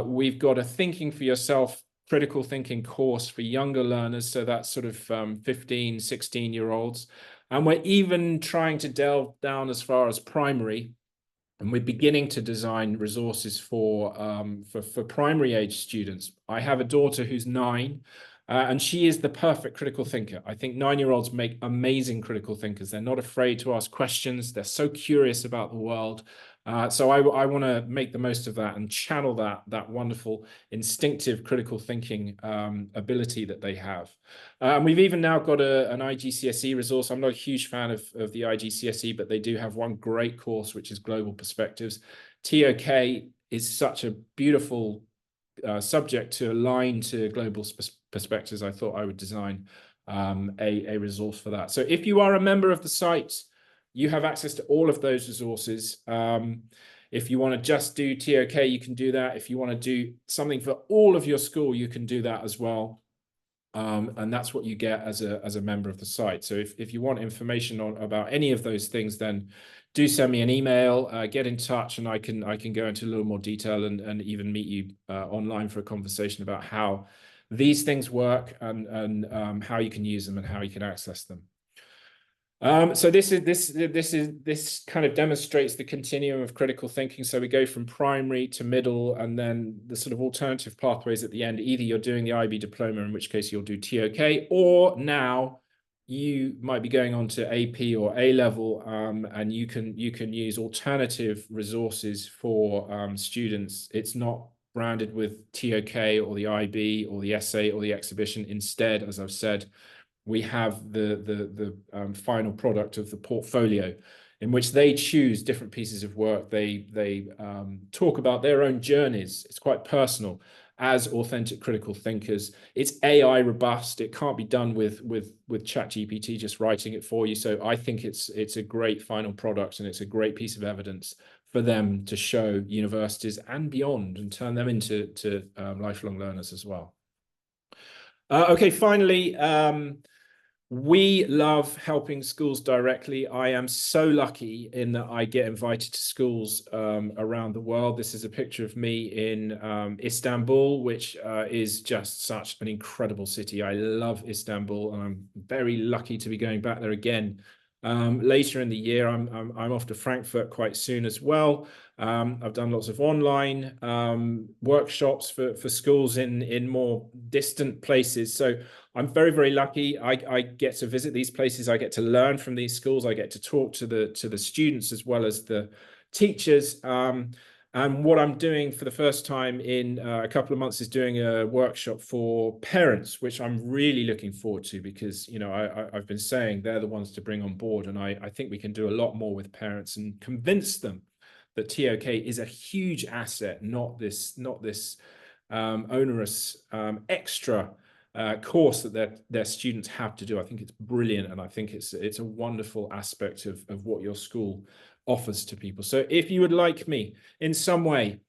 We've got a Thinking for Yourself critical thinking course for younger learners. So that's sort of 15, 16-year-olds. And we're even trying to delve down as far as primary. And we're beginning to design resources for primary age students. I have a daughter who's 9. And she is the perfect critical thinker. I think 9-year-olds make amazing critical thinkers. They're not afraid to ask questions. They're so curious about the world. So I want to make the most of that and channel that wonderful instinctive critical thinking ability that they have. We've even now got an IGCSE resource. I'm not a huge fan of the IGCSE, but they do have one great course, which is Global Perspectives. TOK is such a beautiful subject to align to global perspectives. I thought I would design a resource for that. So if you are a member of the site, you have access to all of those resources. If you want to just do TOK, you can do that. If you want to do something for all of your school, you can do that as well. And that's what you get as a member of the site. So if you want information about any of those things, then do send me an email, get in touch, and I can go into a little more detail and even meet you online for a conversation about how these things work and how you can use them and how you can access them. So this kind of demonstrates the continuum of critical thinking. So we go from primary to middle, and then the sort of alternative pathways at the end. Either you're doing the IB diploma, in which case you'll do TOK, or now you might be going on to AP or A level, and you can use alternative resources for students. It's not branded with TOK or the IB or the essay or the exhibition. Instead, as I've said, we have the final product of the portfolio, in which they choose different pieces of work. They talk about their own journeys. It's quite personal. as authentic critical thinkers. It's AI robust. It can't be done with ChatGPT just writing it for you. So I think it's a great final product, and it's a great piece of evidence for them to show universities and beyond and turn them into lifelong learners as well. Okay, finally, we love helping schools directly. I am so lucky in that I get invited to schools around the world. This is a picture of me in Istanbul, which is just such an incredible city. I love Istanbul, and I'm very lucky to be going back there again. Later in the year, I'm off to Frankfurt quite soon as well. I've done lots of online workshops for schools in more distant places. So I'm very, very lucky. I get to visit these places. I get to learn from these schools. I get to talk to the students as well as the teachers. And what I'm doing for the first time in a couple of months is doing a workshop for parents, which I'm really looking forward to, because, you know, I've been saying they're the ones to bring on board. And I think we can do a lot more with parents and convince them that TOK is a huge asset, not this onerous extra course that their students have to do. I think it's brilliant, and I think it's a wonderful aspect of what your school offers to people. So if you would like me in some way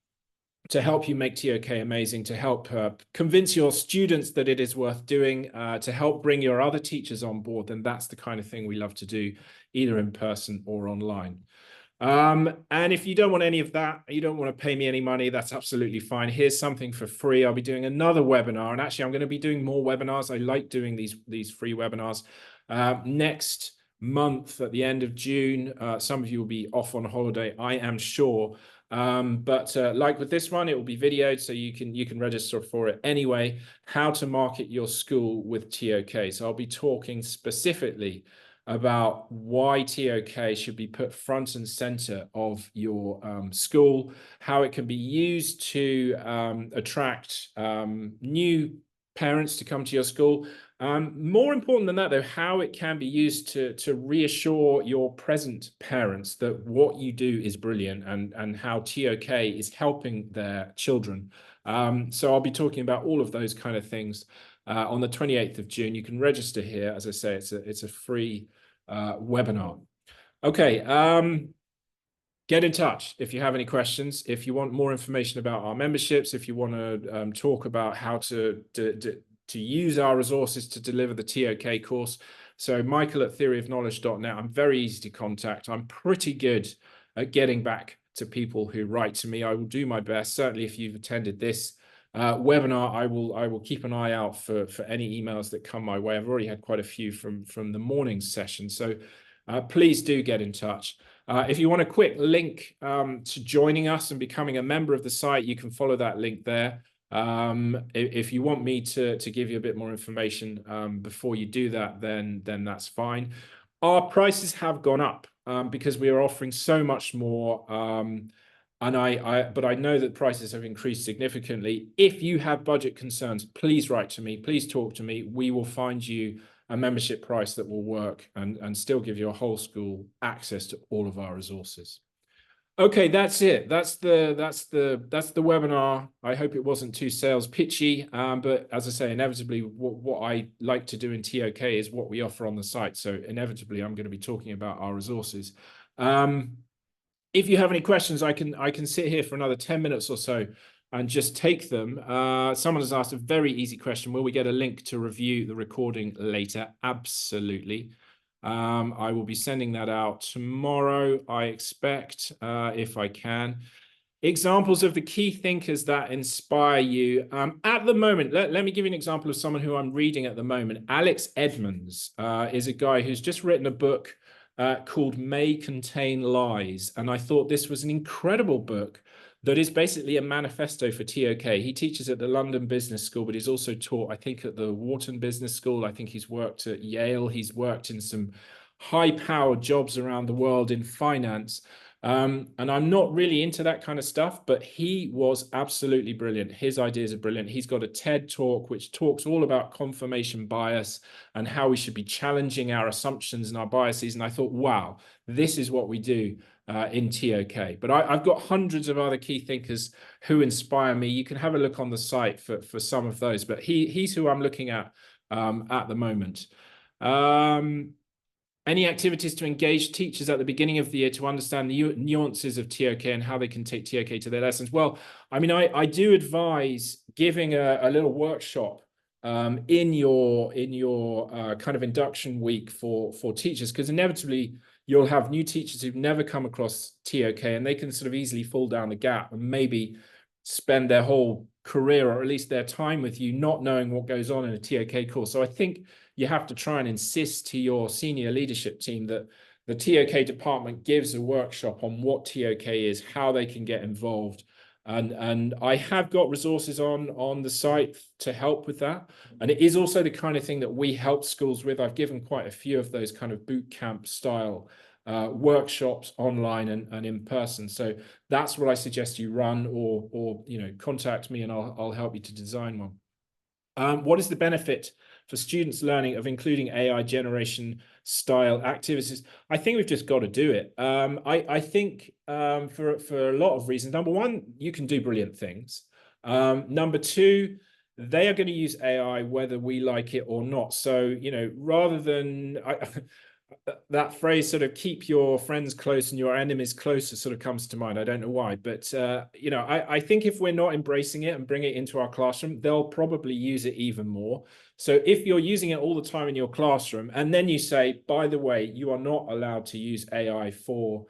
to help you make TOK amazing, to help convince your students that it is worth doing, to help bring your other teachers on board, then that's the kind of thing we love to do, either in person or online. And if you don't want any of that, you don't want to pay me any money, that's absolutely fine. Here's something for free. I'll be doing another webinar, and actually I'm going to be doing more webinars. I like doing these free webinars. Next month at the end of June, some of you will be off on holiday, I am sure. But like with this one, it will be videoed, so you can register for it anyway. How to market your school with TOK. So I'll be talking specifically about why TOK should be put front and center of your school, how it can be used to attract new parents to come to your school. More important than that, though, how it can be used to reassure your present parents that what you do is brilliant, and how TOK is helping their children. So I'll be talking about all of those kind of things on the 28th of June. You can register here. As I say, it's a free webinar. Okay, get in touch if you have any questions, if you want more information about our memberships, if you want to talk about how to use our resources to deliver the TOK course. So michael@theoryofknowledge.net. I'm very easy to contact. I'm pretty good at getting back to people who write to me. I will do my best. Certainly if you've attended this webinar, I will keep an eye out for any emails that come my way. I've already had quite a few from the morning session. So please do get in touch. If you want a quick link to joining us and becoming a member of the site, you can follow that link there. If you want me to give you a bit more information before you do that, then that's fine. Our prices have gone up because we are offering so much more. But I know that prices have increased significantly. If you have budget concerns, please write to me. Please talk to me. We will find you a membership price that will work and still give your whole school access to all of our resources. Okay, that's it. That's the webinar. I hope it wasn't too sales pitchy, but as I say, inevitably, what I like to do in TOK is what we offer on the site. So inevitably, I'm going to be talking about our resources. If you have any questions, I can sit here for another 10 minutes or so and just take them. Someone has asked a very easy question. Will we get a link to review the recording later? Absolutely. I will be sending that out tomorrow, I expect, if I can. Examples of the key thinkers that inspire you. At the moment, let me give you an example of someone who I'm reading at the moment. Alex Edmonds is a guy who's just written a book called May Contain Lies. And I thought this was an incredible book that is basically a manifesto for TOK. He teaches at the London Business School, but he's also taught, I think, at the Wharton Business School. I think he's worked at Yale. He's worked in some high-powered jobs around the world in finance. And I'm not really into that kind of stuff, but he was absolutely brilliant. His ideas are brilliant. He's got a TED talk which talks all about confirmation bias and how we should be challenging our assumptions and our biases. And I thought, wow, this is what we do in TOK. But I've got hundreds of other key thinkers who inspire me. You can have a look on the site for some of those, but he's who I'm looking at the moment. Any activities to engage teachers at the beginning of the year to understand the nuances of TOK and how they can take TOK to their lessons? Well, I mean, I do advise giving a little workshop in your kind of induction week for teachers, because inevitably you'll have new teachers who've never come across TOK, and they can sort of easily fall down the gap and maybe spend their whole career, or at least their time with you, not knowing what goes on in a TOK course. So I think you have to try and insist to your senior leadership team that the TOK department gives a workshop on what TOK is, how they can get involved. And I have got resources on the site to help with that. And it is also the kind of thing that we help schools with. I've given quite a few of those kind of boot camp style workshops online and in person. So that's what I suggest you run, or contact me and I'll help you to design one. What is the benefit for students learning of including AI generation style activities? I think we've just got to do it. I think for a lot of reasons. Number one, you can do brilliant things. Number two, they are going to use AI whether we like it or not. So, rather than that phrase, sort of keep your friends close and your enemies closer, sort of comes to mind. I don't know why, but I think if we're not embracing it and bring it into our classroom, they'll probably use it even more. So if you're using it all the time in your classroom, and then you say, by the way, you are not allowed to use AI for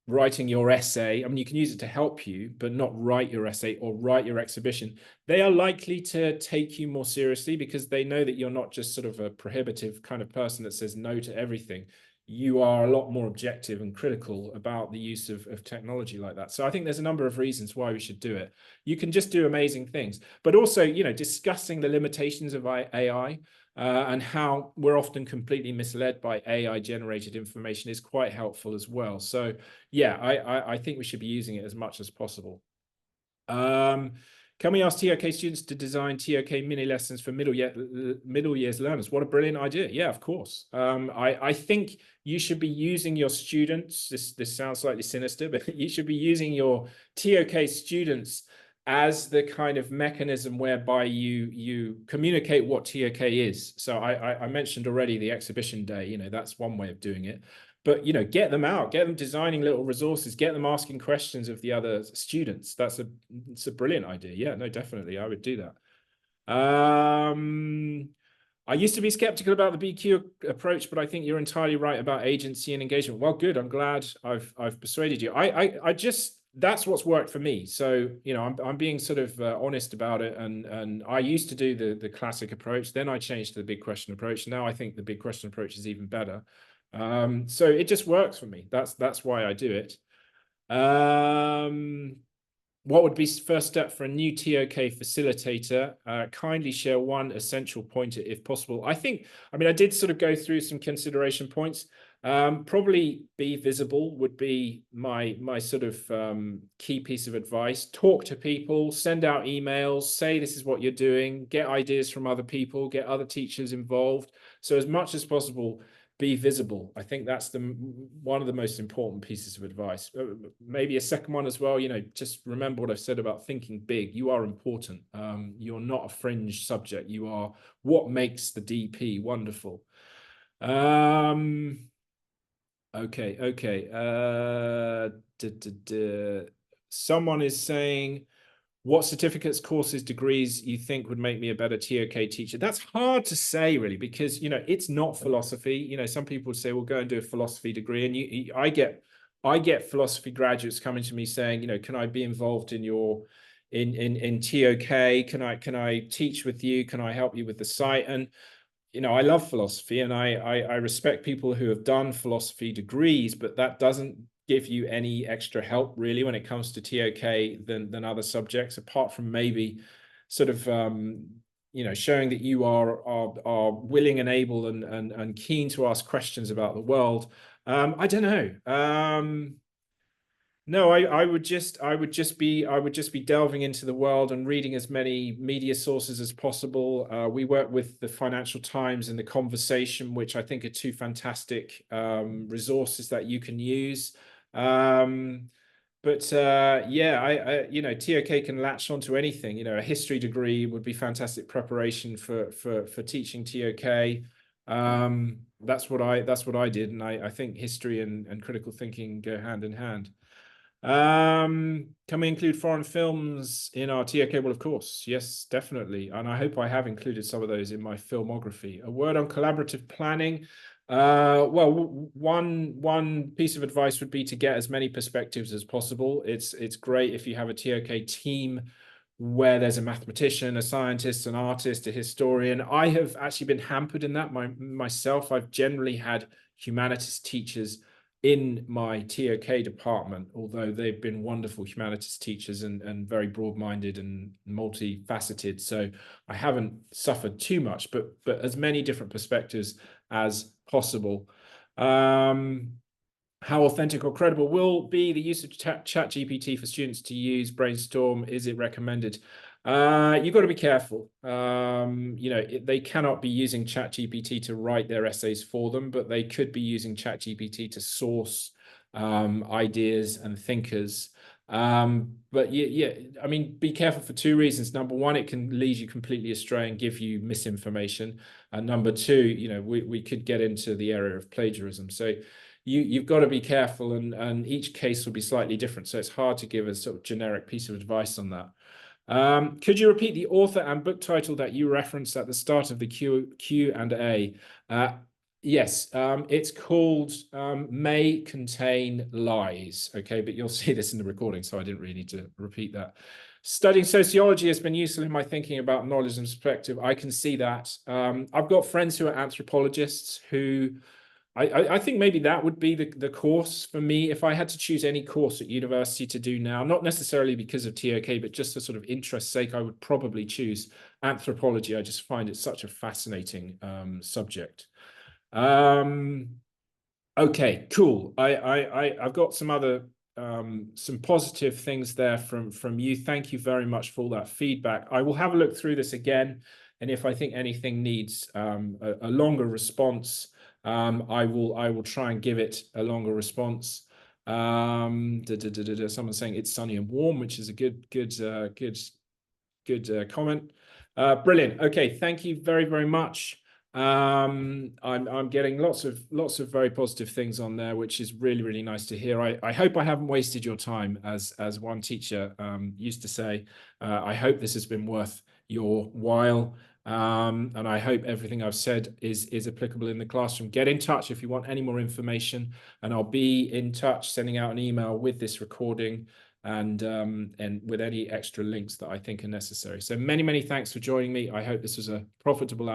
writing your essay. I mean, you can use it to help you, but not write your essay or write your exhibition. They are likely to take you more seriously because they know that you're not just sort of a prohibitive kind of person that says no to everything. You are a lot more objective and critical about the use of technology like that. So I think there's a number of reasons why we should do it. You can just do amazing things, but also, discussing the limitations of AI, and how we're often completely misled by AI generated information is quite helpful as well. So yeah, I think we should be using it as much as possible. Can we ask TOK students to design TOK mini lessons for middle years learners? What a brilliant idea. Yeah, of course. I think you should be using your students. This sounds slightly sinister, but you should be using your TOK students as the kind of mechanism whereby you communicate what TOK is. So I mentioned already the exhibition day, that's one way of doing it. But get them out, get them designing little resources, get them asking questions of the other students. It's a brilliant idea. Yeah, no, definitely, I would do that. I used to be skeptical about the BQ approach, but I think you're entirely right about agency and engagement. Well, good. I'm glad I've persuaded you. I just, that's what's worked for me. So, I'm being sort of honest about it. And I used to do the classic approach. Then I changed to the big question approach. Now I think the big question approach is even better. So it just works for me. That's why I do it. What would be first step for a new TOK facilitator? Kindly share one essential point if possible. I did sort of go through some consideration points. Probably be visible would be my sort of key piece of advice. Talk to people, send out emails, say this is what you're doing, get ideas from other people, get other teachers involved. So as much as possible, be visible. I think that's one of the most important pieces of advice. Maybe a second one as well, just remember what I've said about thinking big. You are important. You're not a fringe subject. You are what makes the DP wonderful. Okay. Someone is saying, what certificates, courses, degrees you think would make me a better TOK teacher? That's hard to say, really, because it's not philosophy. Some people would say, well, go and do a philosophy degree, and I get philosophy graduates coming to me saying, can I be involved in your in TOK? Can I teach with you? Can I help you with the site? And I love philosophy, and I respect people who have done philosophy degrees, but that doesn't give you any extra help really when it comes to TOK than other subjects, apart from maybe sort of showing that you are willing and able and keen to ask questions about the world. I don't know. No, I would just be delving into the world and reading as many media sources as possible. We work with the Financial Times and the Conversation, which I think are two fantastic resources that you can use. Um, but yeah, TOK can latch onto anything. A history degree would be fantastic preparation for teaching TOK. That's what I did, and I think history and critical thinking go hand in hand. Can we include foreign films in our TOK? Well, of course, yes, definitely. And I hope I have included some of those in my filmography. A word on collaborative planning. Well, one piece of advice would be to get as many perspectives as possible. It's great if you have a TOK team where there's a mathematician, a scientist, an artist, a historian. I have actually been hampered in that myself. I've generally had humanities teachers in my TOK department, although they've been wonderful humanities teachers and very broad-minded and multifaceted. So I haven't suffered too much, but as many different perspectives as possible. How authentic or credible will be the use of ChatGPT for students to use brainstorm? Is it recommended? You've got to be careful. They cannot be using ChatGPT to write their essays for them, but they could be using ChatGPT to source ideas and thinkers. But yeah, I mean, be careful for two reasons. Number one, it can lead you completely astray and give you misinformation. And number two, we could get into the area of plagiarism. So you've got to be careful, and each case will be slightly different. So it's hard to give a sort of generic piece of advice on that. Could you repeat the author and book title that you referenced at the start of the Q&A? Yes, it's called May Contain Lies. Okay, but you'll see this in the recording, so I didn't really need to repeat that. Studying sociology has been useful in my thinking about knowledge and perspective. I can see that. I've got friends who are anthropologists who I think maybe that would be the course for me if I had to choose any course at university to do now, not necessarily because of TOK, but just for sort of interest's sake, I would probably choose anthropology. I just find it such a fascinating subject. Okay, cool. I've got some other some positive things there from you. Thank you very much for all that feedback. I will have a look through this again, and if I think anything needs a longer response, I will try and give it a longer response. Someone's saying it's sunny and warm, which is a good comment. Brilliant. Okay, thank you very much. I'm getting lots of very positive things on there, which is really nice to hear. I hope I haven't wasted your time, as one teacher used to say. I hope this has been worth your while. And I hope everything I've said is applicable in the classroom. Get in touch if you want any more information, and I'll be in touch sending out an email with this recording and with any extra links that I think are necessary. So many thanks for joining me. I hope this was a profitable hour.